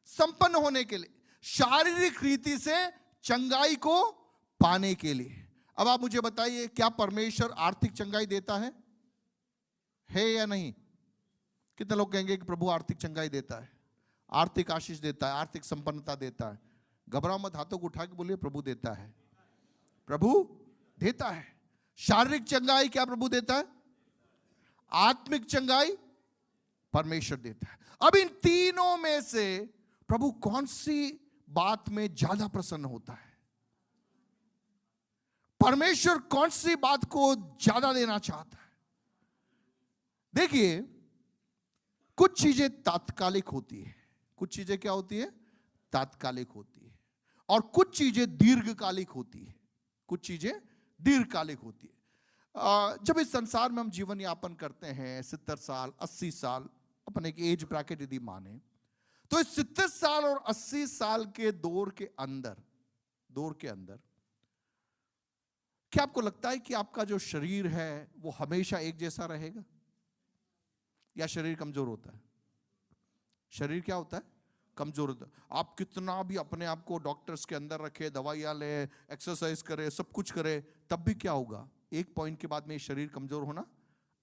संपन्न होने के लिए, शारीरिक रीति से चंगाई को पाने के लिए। अब आप मुझे बताइए, क्या परमेश्वर आर्थिक चंगाई देता है या नहीं? कितने लोग कहेंगे कि प्रभु आर्थिक चंगाई देता है, आर्थिक आशीष देता है, आर्थिक संपन्नता देता है? घबराओ मत, हाथों को उठा के बोलिए, प्रभु देता है। प्रभु देता है। शारीरिक चंगाई क्या प्रभु देता है? आत्मिक चंगाई परमेश्वर देता है। अब इन तीनों में से प्रभु कौन सी बात में ज्यादा प्रसन्न होता है? परमेश्वर कौन सी बात को ज्यादा देना चाहता है? देखिए, कुछ चीजें तात्कालिक होती है। कुछ चीजें क्या होती है? तात्कालिक होती है। और कुछ चीजें दीर्घकालिक होती है। कुछ चीजें दीर्घकालिक होती है। जब इस संसार में हम जीवन यापन करते हैं 70 साल 80 साल, अपन एक एज ब्रैकेट यदि माने, तो इस 70 साल और 80 साल के दौर के अंदर क्या आपको लगता है कि आपका जो शरीर है वो हमेशा एक जैसा रहेगा, या शरीर कमजोर होता है? शरीर क्या होता है? कमजोर होता है। आप कितना भी अपने आप को डॉक्टर्स के अंदर रखे, दवाइयां ले, एक्सरसाइज करे, सब कुछ करे, तब भी क्या होगा? एक पॉइंट के बाद में शरीर कमजोर होना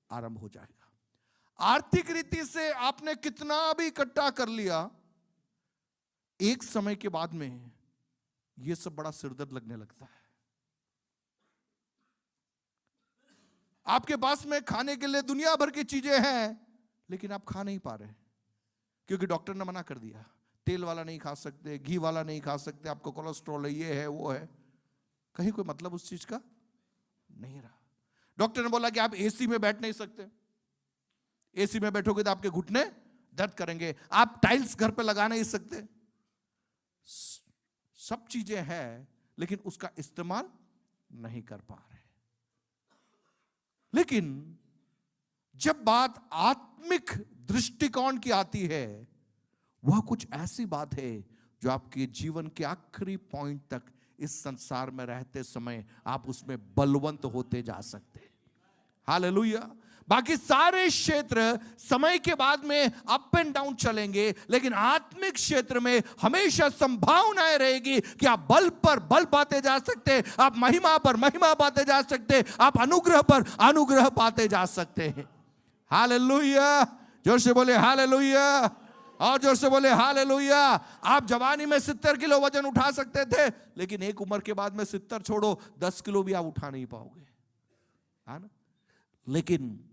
आरंभ हो जाएगा। आर्थिक रीति से आपने कितना भी इकट्ठा कर लिया, एक समय के बाद में यह सब बड़ा सिरदर्द लगने लगता है। आपके पास में खाने के लिए दुनिया भर की चीजें हैं, लेकिन आप खा नहीं पा रहे क्योंकि डॉक्टर ने मना कर दिया, तेल वाला नहीं खा सकते, घी वाला नहीं खा सकते, आपको कोलेस्ट्रॉल है, ये है वो है। कहीं कोई मतलब उस चीज का नहीं रहा। डॉक्टर ने बोला कि आप एसी में बैठ नहीं सकते, एसी में बैठोगे तो आपके घुटने दर्द करेंगे, आप टाइल्स घर पे लगा नहीं सकते। सब चीजें हैं लेकिन उसका इस्तेमाल नहीं कर पा रहे। लेकिन जब बात आत्मिक दृष्टिकोण की आती है, वह कुछ ऐसी बात है जो आपके जीवन के आखिरी पॉइंट तक इस संसार में रहते समय आप उसमें बलवंत होते जा सकते हैं। हालेलुया। बाकी सारे क्षेत्र समय के बाद में अप एंड डाउन चलेंगे, लेकिन आत्मिक क्षेत्र में हमेशा संभावनाएं रहेगी कि आप बल पर बल पाते जा सकते हैं, आप महिमा पर महिमा पाते जा सकते हैं, आप अनुग्रह पर अनुग्रह पाते जा सकते हैं। हालेलुया। जोर से बोले हालेलुया, और जोर से बोले हालेलुया। आप जवानी में 70 किलो वजन उठा सकते थे, लेकिन एक उम्र के बाद में 70 छोड़ो 10 किलो भी आप उठा नहीं पाओगे, है ना? लेकिन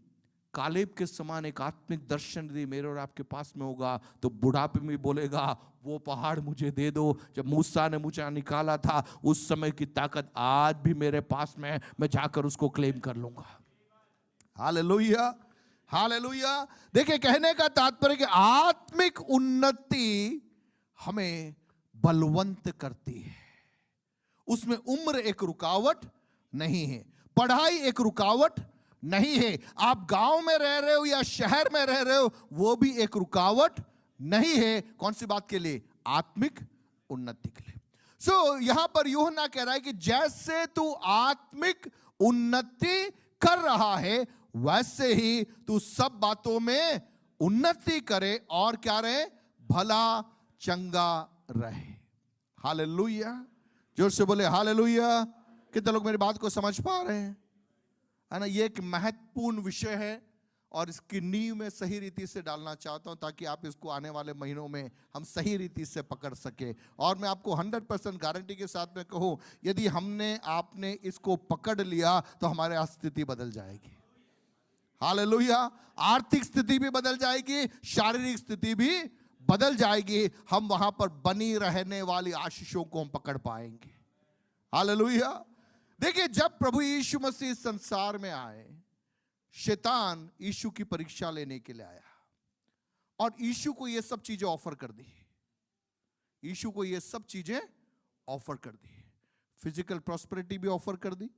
कालेब के समान एक आत्मिक दर्शन यदि मेरे और आपके पास में होगा तो बुढ़ापे में बोलेगा, वो पहाड़ मुझे दे दो जब मूसा ने मुझे निकाला था, उस समय की ताकत आज भी मेरे पास में है, मैं जाकर उसको क्लेम कर लूंगा। Hallelujah, hallelujah. देखिए, कहने का तात्पर्य कि आत्मिक उन्नति हमें बलवंत करती है। उसमें उम्र एक रुकावट नहीं है, पढ़ाई एक रुकावट नहीं है, आप गांव में रह रहे हो या शहर में रह रहे हो वो भी एक रुकावट नहीं है। कौन सी बात के लिए? आत्मिक उन्नति के लिए। सो यहां पर यूहन्ना कह रहा है कि जैसे तू आत्मिक उन्नति कर रहा है वैसे ही तू सब बातों में उन्नति करे और क्या रहे? भला चंगा रहे। हालेलुया। जोर से बोले हालेलुया। कितने लोग मेरी बात को समझ पा रहे हैं? है ना? ये एक महत्वपूर्ण विषय है और इसकी नींव में सही रीति से डालना चाहता हूं ताकि आप इसको आने वाले महीनों में हम सही रीति से पकड़ सके। और मैं आपको 100% गारंटी के साथ में कहूं, यदि हमने आपने इसको पकड़ लिया तो हमारी स्थिति बदल जाएगी। हालेलुया। आर्थिक स्थिति भी बदल जाएगी, शारीरिक स्थिति भी बदल जाएगी। हम वहां पर बनी रहने वाली आशीषों को हम पकड़ पाएंगे। हालेलुया। देखिए, जब प्रभु यीशु मसीह संसार में आए, शैतान यीशु की परीक्षा लेने के लिए आया और यीशु को ये सब चीजें ऑफर कर दी। यीशु को ये सब चीजें ऑफर कर दी। फिजिकल प्रॉस्पेरिटी भी ऑफर कर दी,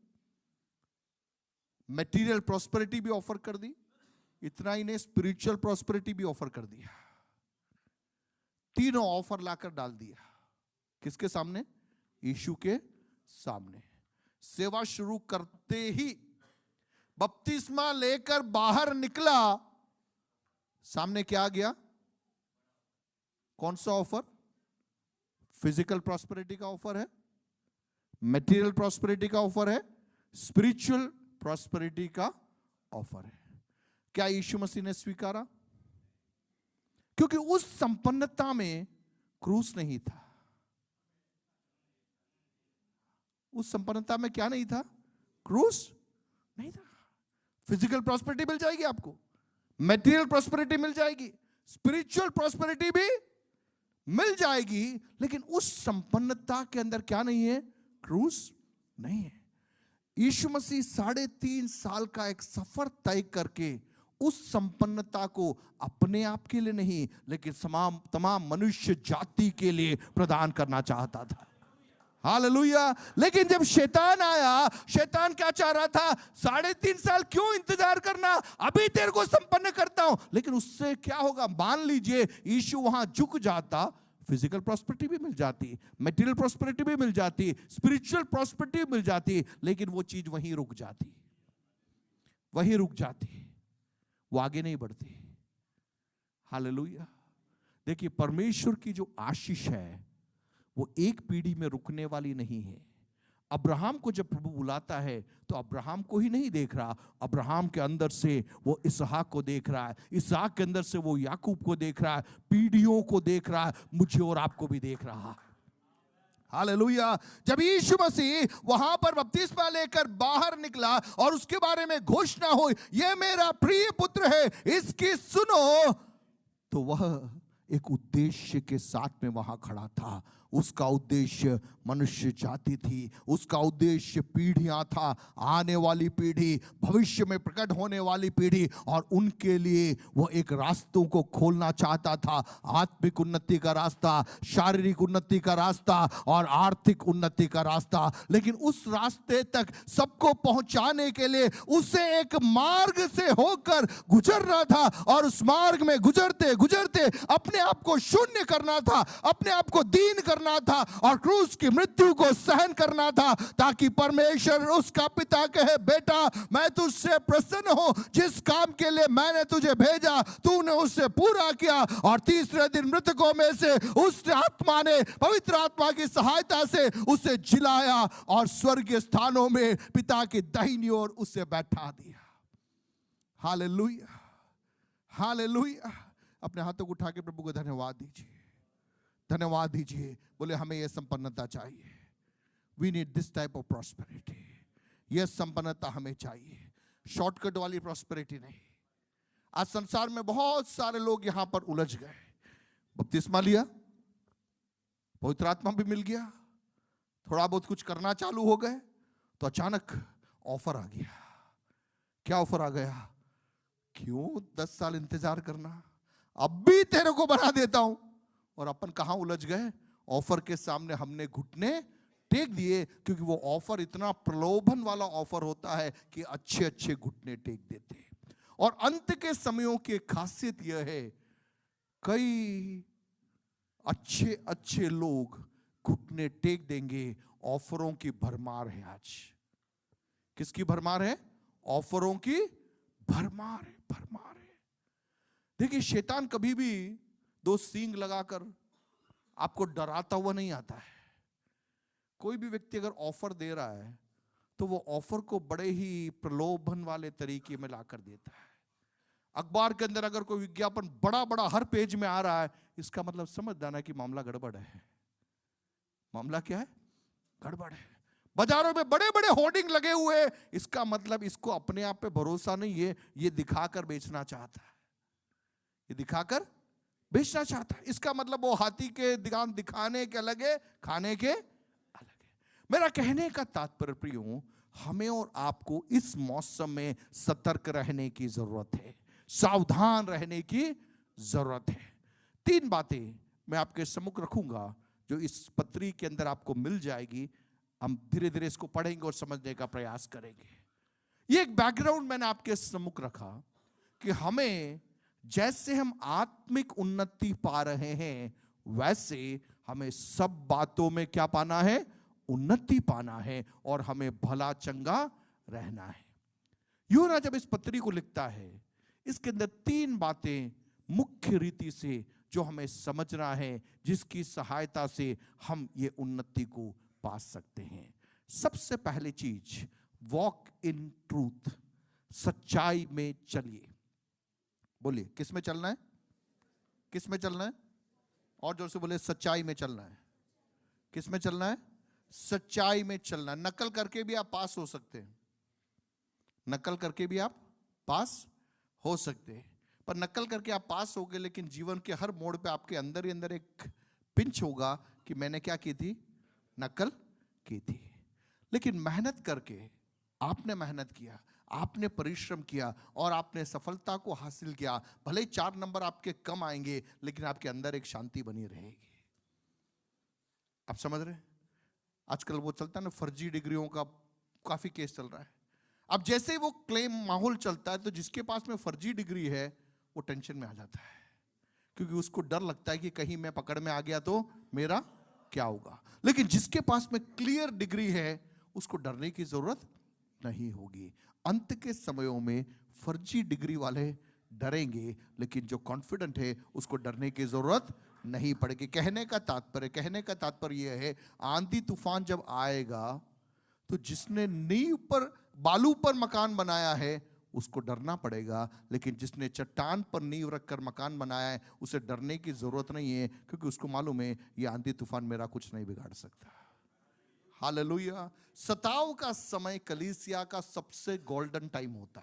मटेरियल प्रॉस्पेरिटी भी ऑफर कर दी, इतना ही नहीं स्पिरिचुअल प्रॉस्पेरिटी भी ऑफर कर दिया। तीनों ऑफर लाकर डाल दिया। किसके सामने? यीशु के सामने। सेवा शुरू करते ही, बपतिस्मा लेकर बाहर निकला, सामने क्या आ गया? कौन सा ऑफर? फिजिकल प्रॉस्पेरिटी का ऑफर है, मटेरियल प्रॉस्पेरिटी का ऑफर है, स्पिरिचुअल प्रॉस्पेरिटी का ऑफर है। क्या यीशु मसीह ने स्वीकारा? क्योंकि उस संपन्नता में क्रूस नहीं था। उस संपन्नता में क्या नहीं था? क्रूस नहीं था। फिजिकल प्रॉस्पेरिटी मिल जाएगी आपको, मटेरियल प्रॉस्पेरिटी मिल जाएगी, स्पिरिचुअल प्रॉस्पेरिटी भी मिल जाएगी, लेकिन उस संपन्नता के अंदर क्या नहीं है? क्रूस नहीं है। यीशु मसीह 3.5 साल का एक सफर तय करके उस संपन्नता को अपने आप के लिए नहीं, लेकिन तमाम मनुष्य जाति के लिए प्रदान करना चाहता था। हालेलुया। लेकिन जब शैतान आया, शैतान क्या चाह रहा था? 3.5 साल क्यों इंतजार करना, अभी तेरे को संपन्न करता हूं। लेकिन उससे क्या होगा? मान लीजिए यीशु वहां झुक जाता, फिजिकल प्रॉस्पेरिटी भी मिल जाती, मटेरियल प्रॉस्पेरिटी भी मिल जाती, स्पिरिचुअल प्रॉस्पेरिटी भी मिल जाती, लेकिन वो चीज वहीं रुक जाती, वहीं रुक जाती, वो आगे नहीं बढ़ती। हालेलुया। देखिए, परमेश्वर की जो आशीष है वो एक पीढ़ी में रुकने वाली नहीं है। अब्राहम को जब प्रभु बुलाता है तो अब्राहम को ही नहीं देख रहा, अब्राहम के अंदर से वो इसहाक को देख रहा है, इसहाक के अंदर से वो याकूब को देख रहा है, पीढ़ियों को देख रहा है, मुझे और आपको भी देख रहा है। हालेलुया। जब यीशु मसीह वहां पर बपतिस्मा लेकर बाहर निकला और उसके बारे में घोषणा हुई, ये मेरा प्रिय पुत्र है, इसकी सुनो, तो वह एक उद्देश्य के साथ में वहां खड़ा था। उसका उद्देश्य मनुष्य जाति थी, उसका उद्देश्य पीढ़ियां था, आने वाली पीढ़ी, भविष्य में प्रकट होने वाली पीढ़ी, और उनके लिए वो एक रास्तों को खोलना चाहता था। आत्मिक उन्नति का रास्ता, शारीरिक उन्नति का रास्ता और आर्थिक उन्नति का रास्ता। लेकिन उस रास्ते तक सबको पहुंचाने के लिए उसे एक मार्ग से होकर गुजरना था, और उस मार्ग में गुजरते गुजरते अपने आप को शून्य करना था, अपने आप को दीन करना था, और क्रूस की मृत्यु को सहन करना था, ताकि परमेश्वर उसका पिता कहे, बेटा मैं तुझसे प्रसन्न हूं, जिस काम के लिए मैंने तुझे भेजा तूने उससे पूरा किया। और तीसरे दिन मृतकों में से उस आत्मा ने, पवित्र आत्मा की सहायता से उसे जिलाया और स्वर्गीय स्थानों में पिता की दाहिनी ओर उसे बैठा दिया। Hallelujah, hallelujah. अपने हाथों को उठा के प्रभु को धन्यवाद दीजिए, धन्यवाद दीजिए। बोले हमें यह संपन्नता चाहिए। We need this type of prosperity. यह संपन्नता हमें चाहिए, शॉर्टकट वाली प्रॉस्पेरिटी नहीं। आज संसार में बहुत सारे लोग यहां पर उलझ गए। बपतिस्मा लिया, पवित्र आत्मा भी मिल गया, थोड़ा बहुत कुछ करना चालू हो गए, तो अचानक ऑफर आ गया। क्या ऑफर आ गया? क्यों 10 साल इंतजार करना, अब भी तेरे को बना देता हूं। और अपन कहां उलझ गए? ऑफर के सामने हमने घुटने टेक दिए, क्योंकि वो ऑफर इतना प्रलोभन वाला ऑफर होता है कि अच्छे अच्छे घुटने टेक देते हैं। और अंत के समयों की खासियत यह है, कई अच्छे अच्छे लोग घुटने टेक देंगे। ऑफरों की भरमार है आज। किसकी भरमार है? ऑफरों की भरमार है, भरमार है। देखिए, शैतान कभी भी 2 सींग लगाकर आपको डराता हुआ नहीं आता है। कोई भी व्यक्ति अगर ऑफर दे रहा है तो वो ऑफर को बड़े ही प्रलोभन वाले तरीके में लाकर देता है। अखबार के अंदर अगर कोई विज्ञापन बड़ा बड़ा हर पेज में आ रहा है, इसका मतलब समझ जाना कि मामला गड़बड़ है। मामला क्या है? गड़बड़ है। बाजारों में बड़े बड़े होर्डिंग लगे हुए, इसका मतलब इसको अपने आप पे भरोसा नहीं है, ये दिखाकर बेचना चाहता है, ये दिखाकर बेचना चाहता है। इसका मतलब वो हाथी के दांत दिखाने के अलग है, खाने के अलग है। मेरा कहने का तात्पर्य प्रियो, हमें और आपको इस मौसम में सतर्क रहने की जरूरत है, सावधान रहने की जरूरत है। 3 बातें मैं आपके सम्मुख रखूंगा जो इस पत्री के अंदर आपको मिल जाएगी। हम धीरे धीरे इसको पढ़ेंगे और समझने का प्रयास करेंगे। ये एक बैकग्राउंड मैंने आपके सम्मुख रखा कि हमें, जैसे हम आत्मिक उन्नति पा रहे हैं, वैसे हमें सब बातों में क्या पाना है? उन्नति पाना है, और हमें भला चंगा रहना है। यूहन्ना जब इस पत्री को लिखता है, इसके अंदर 3 बातें मुख्य रीति से जो हमें समझना है, जिसकी सहायता से हम ये उन्नति को पा सकते हैं। सबसे पहली चीज, वॉक इन ट्रूथ, सच्चाई में चलिए। बोलिए, किस में चलना है? किस में चलना है? और जोर से बोले, सच्चाई में चलना है। किस में चलना है? सच्चाई में चलना। नकल करके भी आप पास हो सकते हैं, नकल करके भी आप पास हो सकते हैं, पर नकल करके आप पास हो गए, लेकिन जीवन के हर मोड़ पे आपके अंदर ही अंदर एक पिंच होगा कि मैंने क्या की थी? नकल की थी। लेकिन मेहनत करके, आपने मेहनत किया, आपने परिश्रम किया और आपने सफलता को हासिल किया, भले ही 4 नंबर आपके कम आएंगे, लेकिन आपके अंदर एक शांति बनी रहेगी। आप समझ रहे हैं? आजकल वो चलता है ना, फर्जी डिग्रियों का काफी केस चल रहा है। अब जैसे ही वो क्लेम माहौल चलता है तो जिसके पास में फर्जी डिग्री है वो टेंशन में आ जाता है, क्योंकि उसको डर लगता है कि कहीं मैं पकड़ में आ गया तो मेरा क्या होगा। लेकिन जिसके पास में क्लियर डिग्री है उसको डरने की जरूरत नहीं होगी। अंत के समयों में फर्जी डिग्री वाले डरेंगे, लेकिन जो कॉन्फिडेंट है उसको डरने की जरूरत नहीं पड़ेगी। कहने का तात्पर्य यह है, आंधी तूफान जब आएगा तो जिसने नींव पर बालू पर मकान बनाया है उसको डरना पड़ेगा, लेकिन जिसने चट्टान पर नींव रखकर मकान बनाया है उसे डरने की जरूरत नहीं है, क्योंकि उसको मालूम है ये आंधी तूफान मेरा कुछ नहीं बिगाड़ सकता। हालेलुया। सताव का समय कलीसिया का सबसे गोल्डन टाइम होता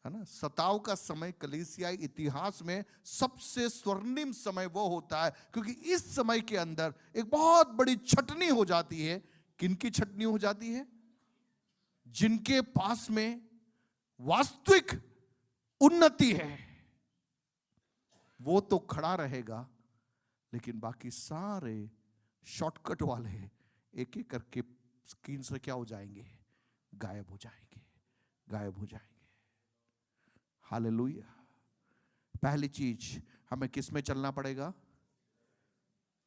है ना। सताव का समय कलीसिया इतिहास में सबसे स्वर्णिम समय वो होता है, क्योंकि इस समय के अंदर एक बहुत बड़ी छटनी हो जाती है। किनकी छटनी हो जाती है? जिनके पास में वास्तविक उन्नति है वो तो खड़ा रहेगा, लेकिन बाकी सारे शॉर्टकट वाले एक एक करके स्क्रीन से क्या हो जाएंगे? गायब हो जाएंगे। हालेलुया। पहली चीज, हमें किस में चलना पड़ेगा?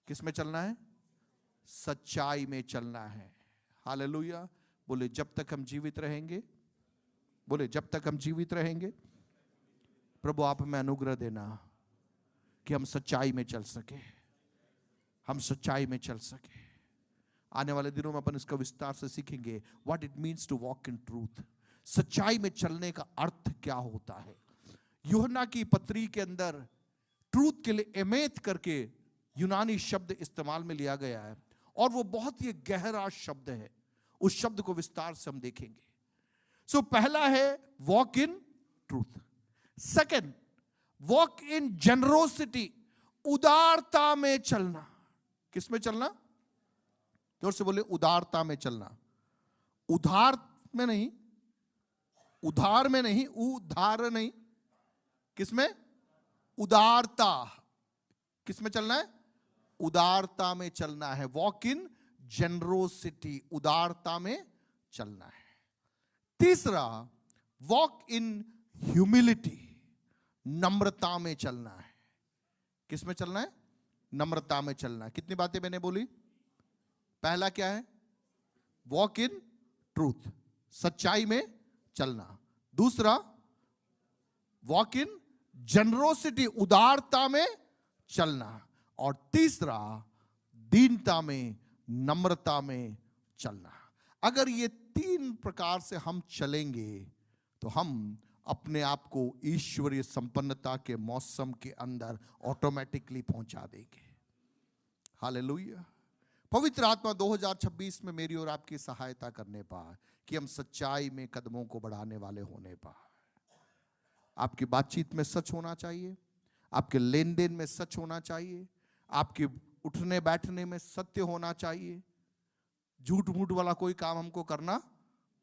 किस में चलना है? सच्चाई में चलना है। हालेलुया। बोले जब तक हम जीवित रहेंगे, बोले जब तक हम जीवित रहेंगे, प्रभु आप हमें अनुग्रह देना कि हम सच्चाई में चल सके, हम सच्चाई में चल सके। आने वाले दिनों में अपन इसका विस्तार से सीखेंगे, what it means to walk in truth. सच्चाई में चलने का अर्थ क्या होता है। यूहन्ना की पत्री के अंदर ट्रूथ के लिए एमेथ करके यूनानी शब्द इस्तेमाल में लिया गया है, और वो बहुत ही गहरा शब्द है। उस शब्द को विस्तार से हम देखेंगे। सो पहला है walk in truth. Second, walk in generosity, उदारता में चलना। किस में चलना? जोर से बोले, उदारता में चलना। उधार में नहीं, उधार में नहीं, उधार नहीं, किसमें? उदारता। किस में चलना है? उदारता में चलना है। वॉक इन जेनरोसिटी, उदारता में चलना है। तीसरा, वॉक इन ह्यूमिलिटी, नम्रता में चलना है। किस में चलना है? नम्रता में चलना है। कितनी बातें मैंने बोली? पहला क्या है? वॉक इन ट्रूथ, सच्चाई में चलना। दूसरा, वॉक इन जेनरोसिटी, उदारता में चलना। और तीसरा, दीनता में, नम्रता में चलना। अगर ये तीन प्रकार से हम चलेंगे तो हम अपने आप को ईश्वरीय संपन्नता के मौसम के अंदर ऑटोमेटिकली पहुंचा देंगे। हालेलुया। पवित्र आत्मा 2026 में मेरी और आपकी सहायता करने पाए कि हम सच्चाई में कदमों को बढ़ाने वाले होने पाए। आपकी बातचीत में सच होना चाहिए, आपके लेन देन में सच होना चाहिए, आपके उठने बैठने में सत्य होना चाहिए। झूठ मूठ वाला कोई काम हमको करना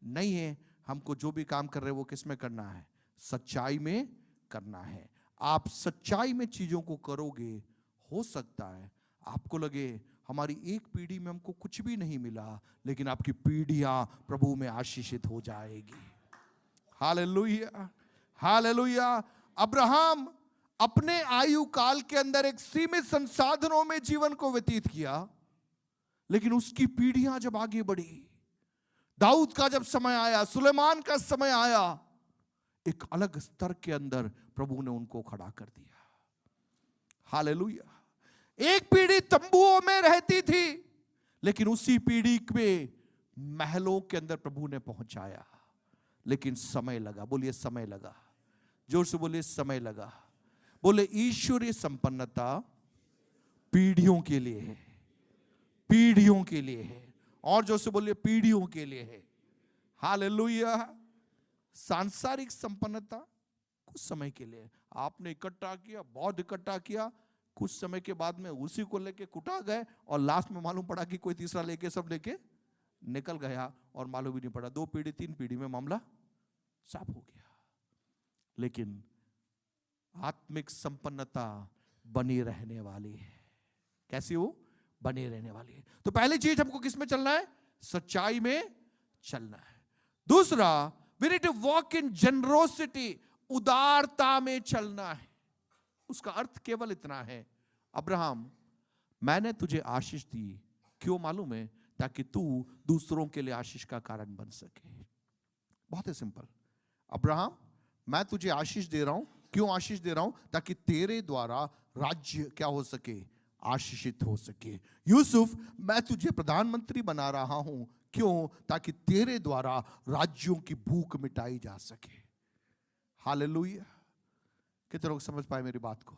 नहीं है। हमको जो भी काम कर रहे हैं वो किस में करना है? सच्चाई में करना है। आप सच्चाई में चीजों को करोगे, हो सकता है आपको लगे हमारी एक पीढ़ी में हमको कुछ भी नहीं मिला, लेकिन आपकी पीढ़ियां प्रभु में आशीषित हो जाएगी। Hallelujah, hallelujah. अब्राहम अपने आयु काल के अंदर एक सीमित संसाधनों में जीवन को व्यतीत किया, लेकिन उसकी पीढ़ियां जब आगे बढ़ी, दाऊद का जब समय आया, सुलेमान का समय आया, एक अलग स्तर के अंदर प्रभु ने उनको खड़ा कर दिया। हालेलुया। एक पीढ़ी तंबुओं में रहती थी, लेकिन उसी पीढ़ी में महलों के अंदर प्रभु ने पहुंचाया। लेकिन समय लगा। बोलिए समय लगा। जोर से बोलिए समय लगा। बोले ईश्वरीय संपन्नता पीढ़ियों के लिए है, पीढ़ियों के लिए है। और जोर से बोलिए पीढ़ियों के लिए है। हालेलुया। सांसारिक संपन्नता कुछ समय के लिए आपने इकट्ठा किया, बहुत इकट्ठा किया, कुछ समय के बाद में उसी को लेके कुटा गए, और लास्ट में मालूम पड़ा कि कोई तीसरा लेके सब लेके निकल गया, और मालूम भी नहीं पड़ा। 2 पीढ़ी 3 पीढ़ी में मामला साफ हो गया। लेकिन आत्मिक संपन्नता बनी रहने वाली है। कैसी हो? बने रहने वाली है। तो पहली चीज हमको किस में चलना है? सच्चाई में चलना है। दूसरा, we need to walk in generosity, उदारता में चलना है। उसका अर्थ केवल इतना है, अब्राहम मैंने तुझे आशीष दी, क्यों मालूम है? ताकि तू दूसरों के लिए आशीष का कारण बन सके। बहुत ही सिंपल। अब्राहम मैं तुझे आशीष दे रहा हूं, क्यों आशीष दे रहा हूं? ताकि तेरे द्वारा राज्य क्या हो सके? आशीषित हो सके। यूसुफ मैं तुझे प्रधानमंत्री बना रहा हूं, क्यों? ताकि तेरे द्वारा राज्यों की भूख मिटाई जा सके। हालेलुया। कितने लोग समझ पाए मेरी बात को?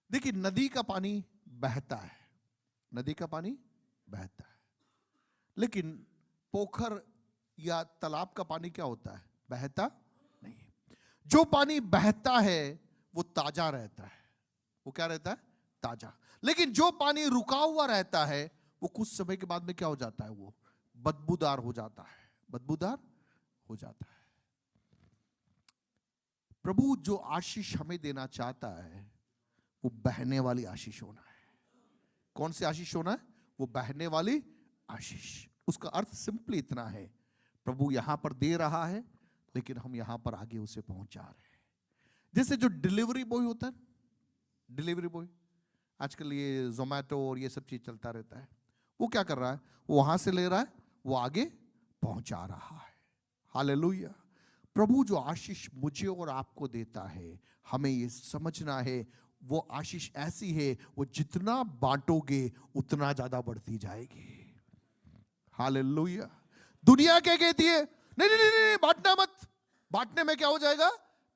देखिए, नदी का पानी बहता है, नदी का पानी बहता है, लेकिन पोखर या तालाब का पानी क्या होता है? बहता नहीं है। जो पानी बहता है वो ताजा रहता है। वो क्या रहता है? ताजा। लेकिन जो पानी रुका हुआ रहता है वो कुछ समय के बाद में क्या हो जाता है? वो बदबूदार हो जाता है, बदबूदार हो जाता है। प्रभु जो आशीष हमें देना चाहता है वो बहने वाली आशीष होना है। कौन सी आशीष होना है? वो बहने वाली आशीष। उसका अर्थ सिंपली इतना है, प्रभु यहां पर दे रहा है लेकिन हम यहां पर आगे उसे पहुंचा रहे हैं। जैसे जो डिलीवरी बॉय होता है, डिलीवरी बॉय आजकल ये जोमैटो और ये सब चीज चलता रहता है, वो क्या कर रहा है? वो वहां से ले रहा है, वो आगे पहुंचा रहा है। हालेलुया। प्रभु जो आशीष मुझे और आपको देता है, हमें ये समझना है वो आशीष ऐसी है, वो जितना बांटोगे उतना ज्यादा बढ़ती जाएगी। हालेलुया। दुनिया क्या कहती है? नहीं नहीं नहीं, बांटना मत, बांटने में क्या हो जाएगा?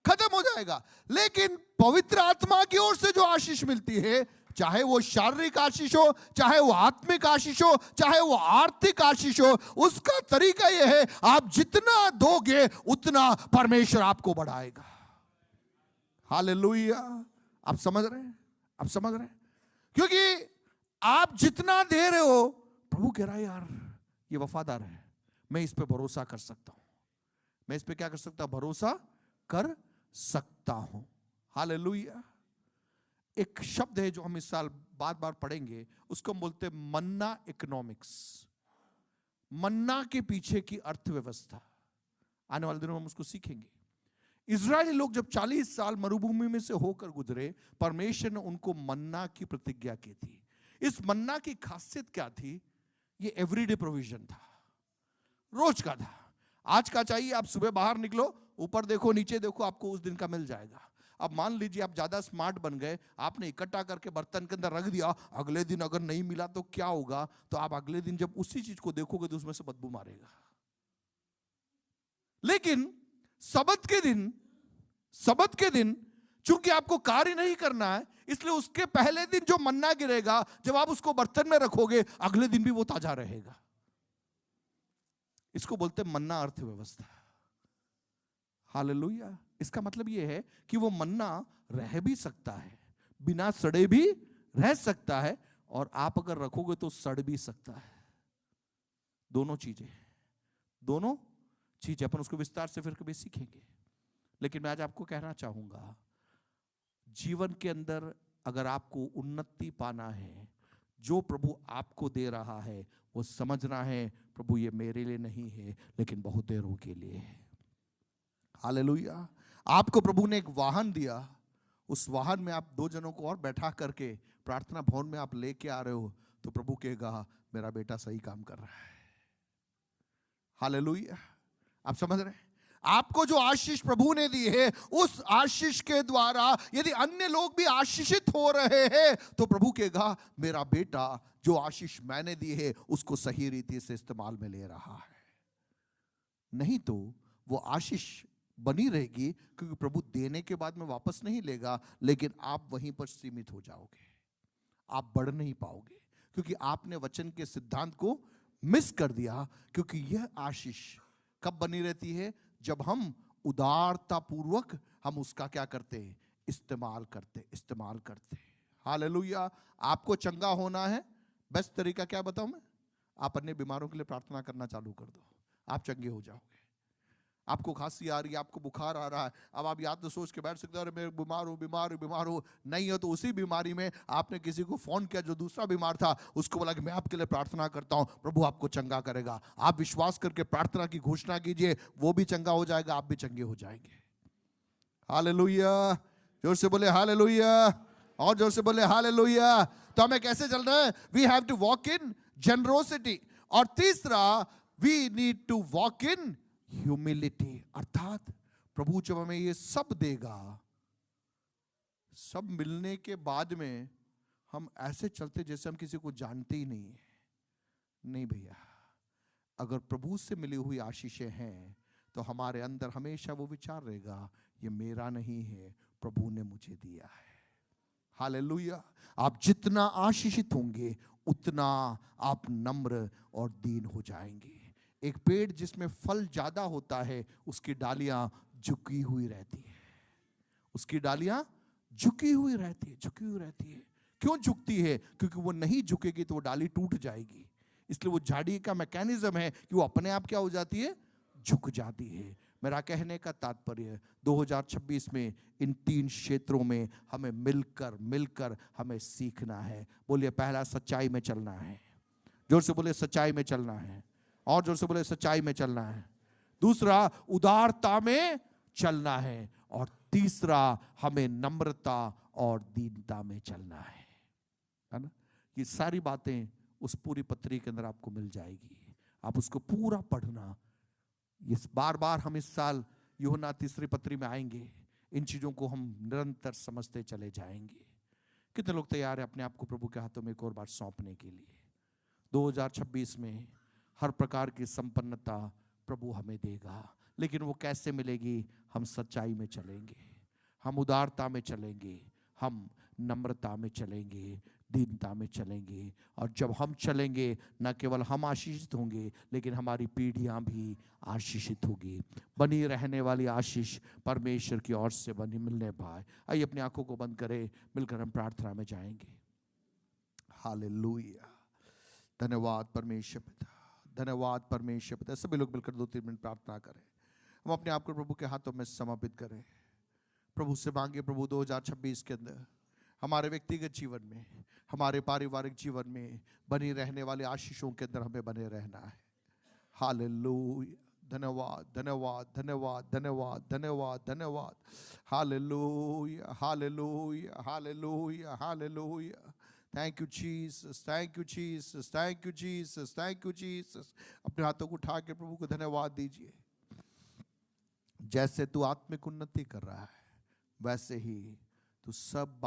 खत्म हो जाएगा। लेकिन पवित्र आत्मा की ओर से जो आशीष मिलती है, चाहे वो शारीरिक आशीष हो, चाहे वो आत्मिक आशीष हो, चाहे वो आर्थिक आशीष हो, उसका तरीका यह है, आप जितना दोगे उतना परमेश्वर आपको बढ़ाएगा। हालेलुया। आप समझ रहे हैं? आप समझ रहे हैं? क्योंकि आप जितना दे रहे हो, प्रभु कह रहा है यार ये वफादार है, मैं इस पे भरोसा कर सकता हूं। मैं इस पे क्या कर सकता हूं? भरोसा कर सकता हूं। हालेलुया। एक शब्द है जो हम इस साल बार बार पढ़ेंगे, उसको हम बोलते हैं मन्ना इकोनॉमिक्स। मन्ना के पीछे की अर्थव्यवस्था। आने वाले दिनों में हम उसको सीखेंगे। इजरायली लोग जब 40 साल मरुभूमि में से होकर गुजरे, परमेश्वर ने उनको मन्ना की प्रतिज्ञा की थी। इस मन्ना की खासियत क्या थी? ये एवरीडे प्रोविजन था, रोज का था। आज का चाहिए, आप सुबह बाहर निकलो, ऊपर देखो नीचे देखो, आपको उस दिन का मिल जाएगा। अब मान लीजिए आप ज्यादा स्मार्ट बन गए, आपने इकट्ठा करके बर्तन के अंदर रख दिया, अगले दिन अगर नहीं मिला तो क्या होगा? तो आप अगले दिन जब उसी चीज को देखोगे तो उसमें से बदबू मारेगा। लेकिन सबत के दिन चूंकि आपको कार्य नहीं करना है, इसलिए उसके पहले दिन जो मन्ना गिरेगा, जब आप उसको बर्तन में रखोगे, अगले दिन भी वो ताजा रहेगा। इसको बोलते हैं मन्ना अर्थव्यवस्था। हालेलुया। इसका मतलब यह है कि वो मन्ना रह भी सकता है, बिना सड़े भी रह सकता है, और आप अगर रखोगे तो सड़ भी सकता है। दोनों चीजें अपन उसको विस्तार से फिर कभी सीखेंगे। लेकिन मैं आज आपको कहना चाहूंगा, जीवन के अंदर अगर आपको उन्नति पाना है, जो प्रभु आपको दे रहा है वो समझना है, प्रभु ये मेरे लिए नहीं है लेकिन बहुत देरों के लिए है। हालेलुया। आपको प्रभु ने एक वाहन दिया, उस वाहन में आप 2 जनों को और बैठा करके प्रार्थना भवन में आप लेके आ रहे हो, तो प्रभु कहेगा मेरा बेटा सही काम कर रहा है। हालेलुया। आप समझ रहे हैं? आपको जो आशीष प्रभु ने दी है, उस आशीष के द्वारा यदि अन्य लोग भी आशीषित हो रहे हैं, तो प्रभु कहेगा मेरा बेटा जो आशीष मैंने दी है उसको सही रीति से इस्तेमाल में ले रहा है। नहीं तो वो आशीष बनी रहेगी, क्योंकि प्रभु देने के बाद में वापस नहीं लेगा, लेकिन आप वहीं पर सीमित हो जाओगे, आप बढ़ नहीं पाओगे, क्योंकि आपने वचन के सिद्धांत को मिस कर दिया। क्योंकि यह आशीष कब बनी रहती है? जब हम उदारता पूर्वक हम उसका क्या करते हैं? इस्तेमाल करते। हालेलुया। आपको चंगा होना है, बेस्ट तरीका क्या बताऊं मैं? आप अन्य बीमारों के लिए प्रार्थना करना चालू कर दो, आप चंगे हो जाओगे। आपको खांसी आ रही है, आपको बुखार आ रहा है, अब आप याद तो सोच के बैठ सकते हो अरे मैं बीमार हूँ बीमार हूँ बीमार हूँ। नहीं हो तो उसी बीमारी में आपने किसी को फोन किया जो दूसरा बीमार था, उसको बोला कि मैं आपके लिए प्रार्थना करता हूँ, प्रभु आपको चंगा करेगा। आप विश्वास करके प्रार्थना की घोषणा कीजिए, वो भी चंगा हो जाएगा, आप भी चंगे हो जाएंगे। हालेलुया, जोर से बोले हालेलुया, और जोर से बोले हालेलुया। तो हमें कैसे चलना है? We have to walk in generosity. और तीसरा, we need to walk in humility, अर्थात प्रभु जब हमें ये सब देगा, सब मिलने के बाद में हम ऐसे चलते जैसे हम किसी को जानते ही नहीं है। नहीं भैया, अगर प्रभु से मिली हुई आशीषें हैं तो हमारे अंदर हमेशा वो विचार रहेगा, ये मेरा नहीं है, प्रभु ने मुझे दिया है। हालेलुया। आप जितना आशीषित होंगे उतना आप नम्र और दीन हो जाएंगे। एक पेड़ जिसमें फल ज्यादा होता है उसकी डालियां झुकी हुई रहती है, उसकी डालियां झुकी हुई रहती है, झुकी हुई रहती है। क्यों झुकती है? क्योंकि वो नहीं झुकेगी तो वो डाली टूट जाएगी। इसलिए वो झाड़ी का मैकेनिज्म है कि वो अपने आप क्या हो जाती है? झुक जाती है। मेरा कहने का तात्पर्य 2026 में इन 3 क्षेत्रों में हमें मिलकर हमें सीखना है। बोलिए, पहला सच्चाई में चलना है, जोर से बोले सच्चाई में चलना है, और जोर से बोले सच्चाई में चलना है। दूसरा, उदारता में चलना है, और तीसरा, हमें नम्रता और दीनता में चलना है ना? ये सारी बातें उस पूरी पत्री के अंदर आपको मिल जाएगी। आप उसको पूरा पढ़ना। इस बार हम इस साल यूहन्ना 3 पत्री में आएंगे, इन चीजों को हम निरंतर समझते चले जाएंगे। कितने लोग तैयार हैं अपने आप को प्रभु के हाथों में एक और बार सौंपने के लिए? 2026 में हर प्रकार की संपन्नता प्रभु हमें देगा, लेकिन वो कैसे मिलेगी? हम सच्चाई में चलेंगे, हम उदारता में चलेंगे, हम नम्रता में चलेंगे, दीनता में चलेंगे। और जब हम चलेंगे, न केवल हम आशीषित होंगे लेकिन हमारी पीढ़ियां भी आशीषित होगी। बनी रहने वाली आशीष परमेश्वर की ओर से बनी मिलने पाए। आइए अपनी आंखों को बंद करें, मिलकर हम प्रार्थना में जाएंगे। हालेलुया। धन्यवाद परमेश्वर पिता, धन्यवाद परमेश्वर पिता। सभी लोग मिलकर 2-3 मिनट प्रार्थना करें। हम अपने आप को प्रभु के हाथों में समर्पित करें। प्रभु से मांगे, प्रभु 2026 के अंदर हमारे व्यक्तिगत जीवन में, हमारे पारिवारिक जीवन में बनी रहने वाले आशीषों के अंदर हमें बने रहना है। हालेलुया। धन्यवाद धन्यवाद धन्यवाद धन्यवाद धन्यवाद धन्यवाद। Hallelujah hallelujah hallelujah hallelujah. Thank you Jesus, thank you Jesus, thank you Jesus, thank you Jesus. अपने हाथों को उठा के प्रभु को धन्यवाद दीजिए। जैसे तू आत्मिक उन्नति कर रहा है, वैसे ही तू सब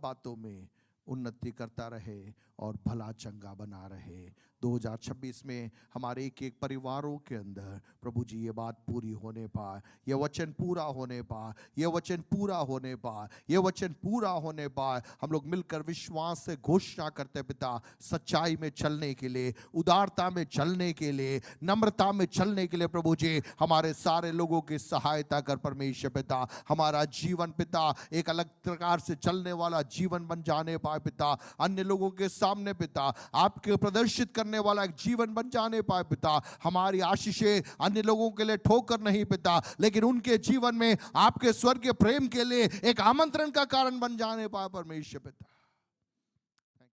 बातों में उन्नति करता रहे और भला चंगा बना रहे। 2026 में हमारे एक एक परिवारों के अंदर प्रभु जी ये बात पूरी होने पाए, ये वचन पूरा होने पाए, ये वचन पूरा होने पाए, ये वचन पूरा होने पाए। हम लोग मिलकर विश्वास से घोषणा करते पिता, सच्चाई में चलने के लिए, उदारता में चलने के लिए, नम्रता में चलने के लिए प्रभु जी हमारे सारे लोगों की सहायता कर परमेश्वर पिता। हमारा जीवन पिता एक अलग प्रकार से चलने वाला जीवन बन जाने पाए पिता। अन्य लोगों के सामने पिता आपके प्रदर्शित करने वाला एक जीवन बन जाने पाए पिता। हमारी आशीषें अन्य लोगों के लिए ठोकर नहीं पिता, लेकिन उनके जीवन में आपके स्वर्गीय प्रेम के लिए एक आमंत्रण का कारण बन जाने पाए परमेश्वर पिता।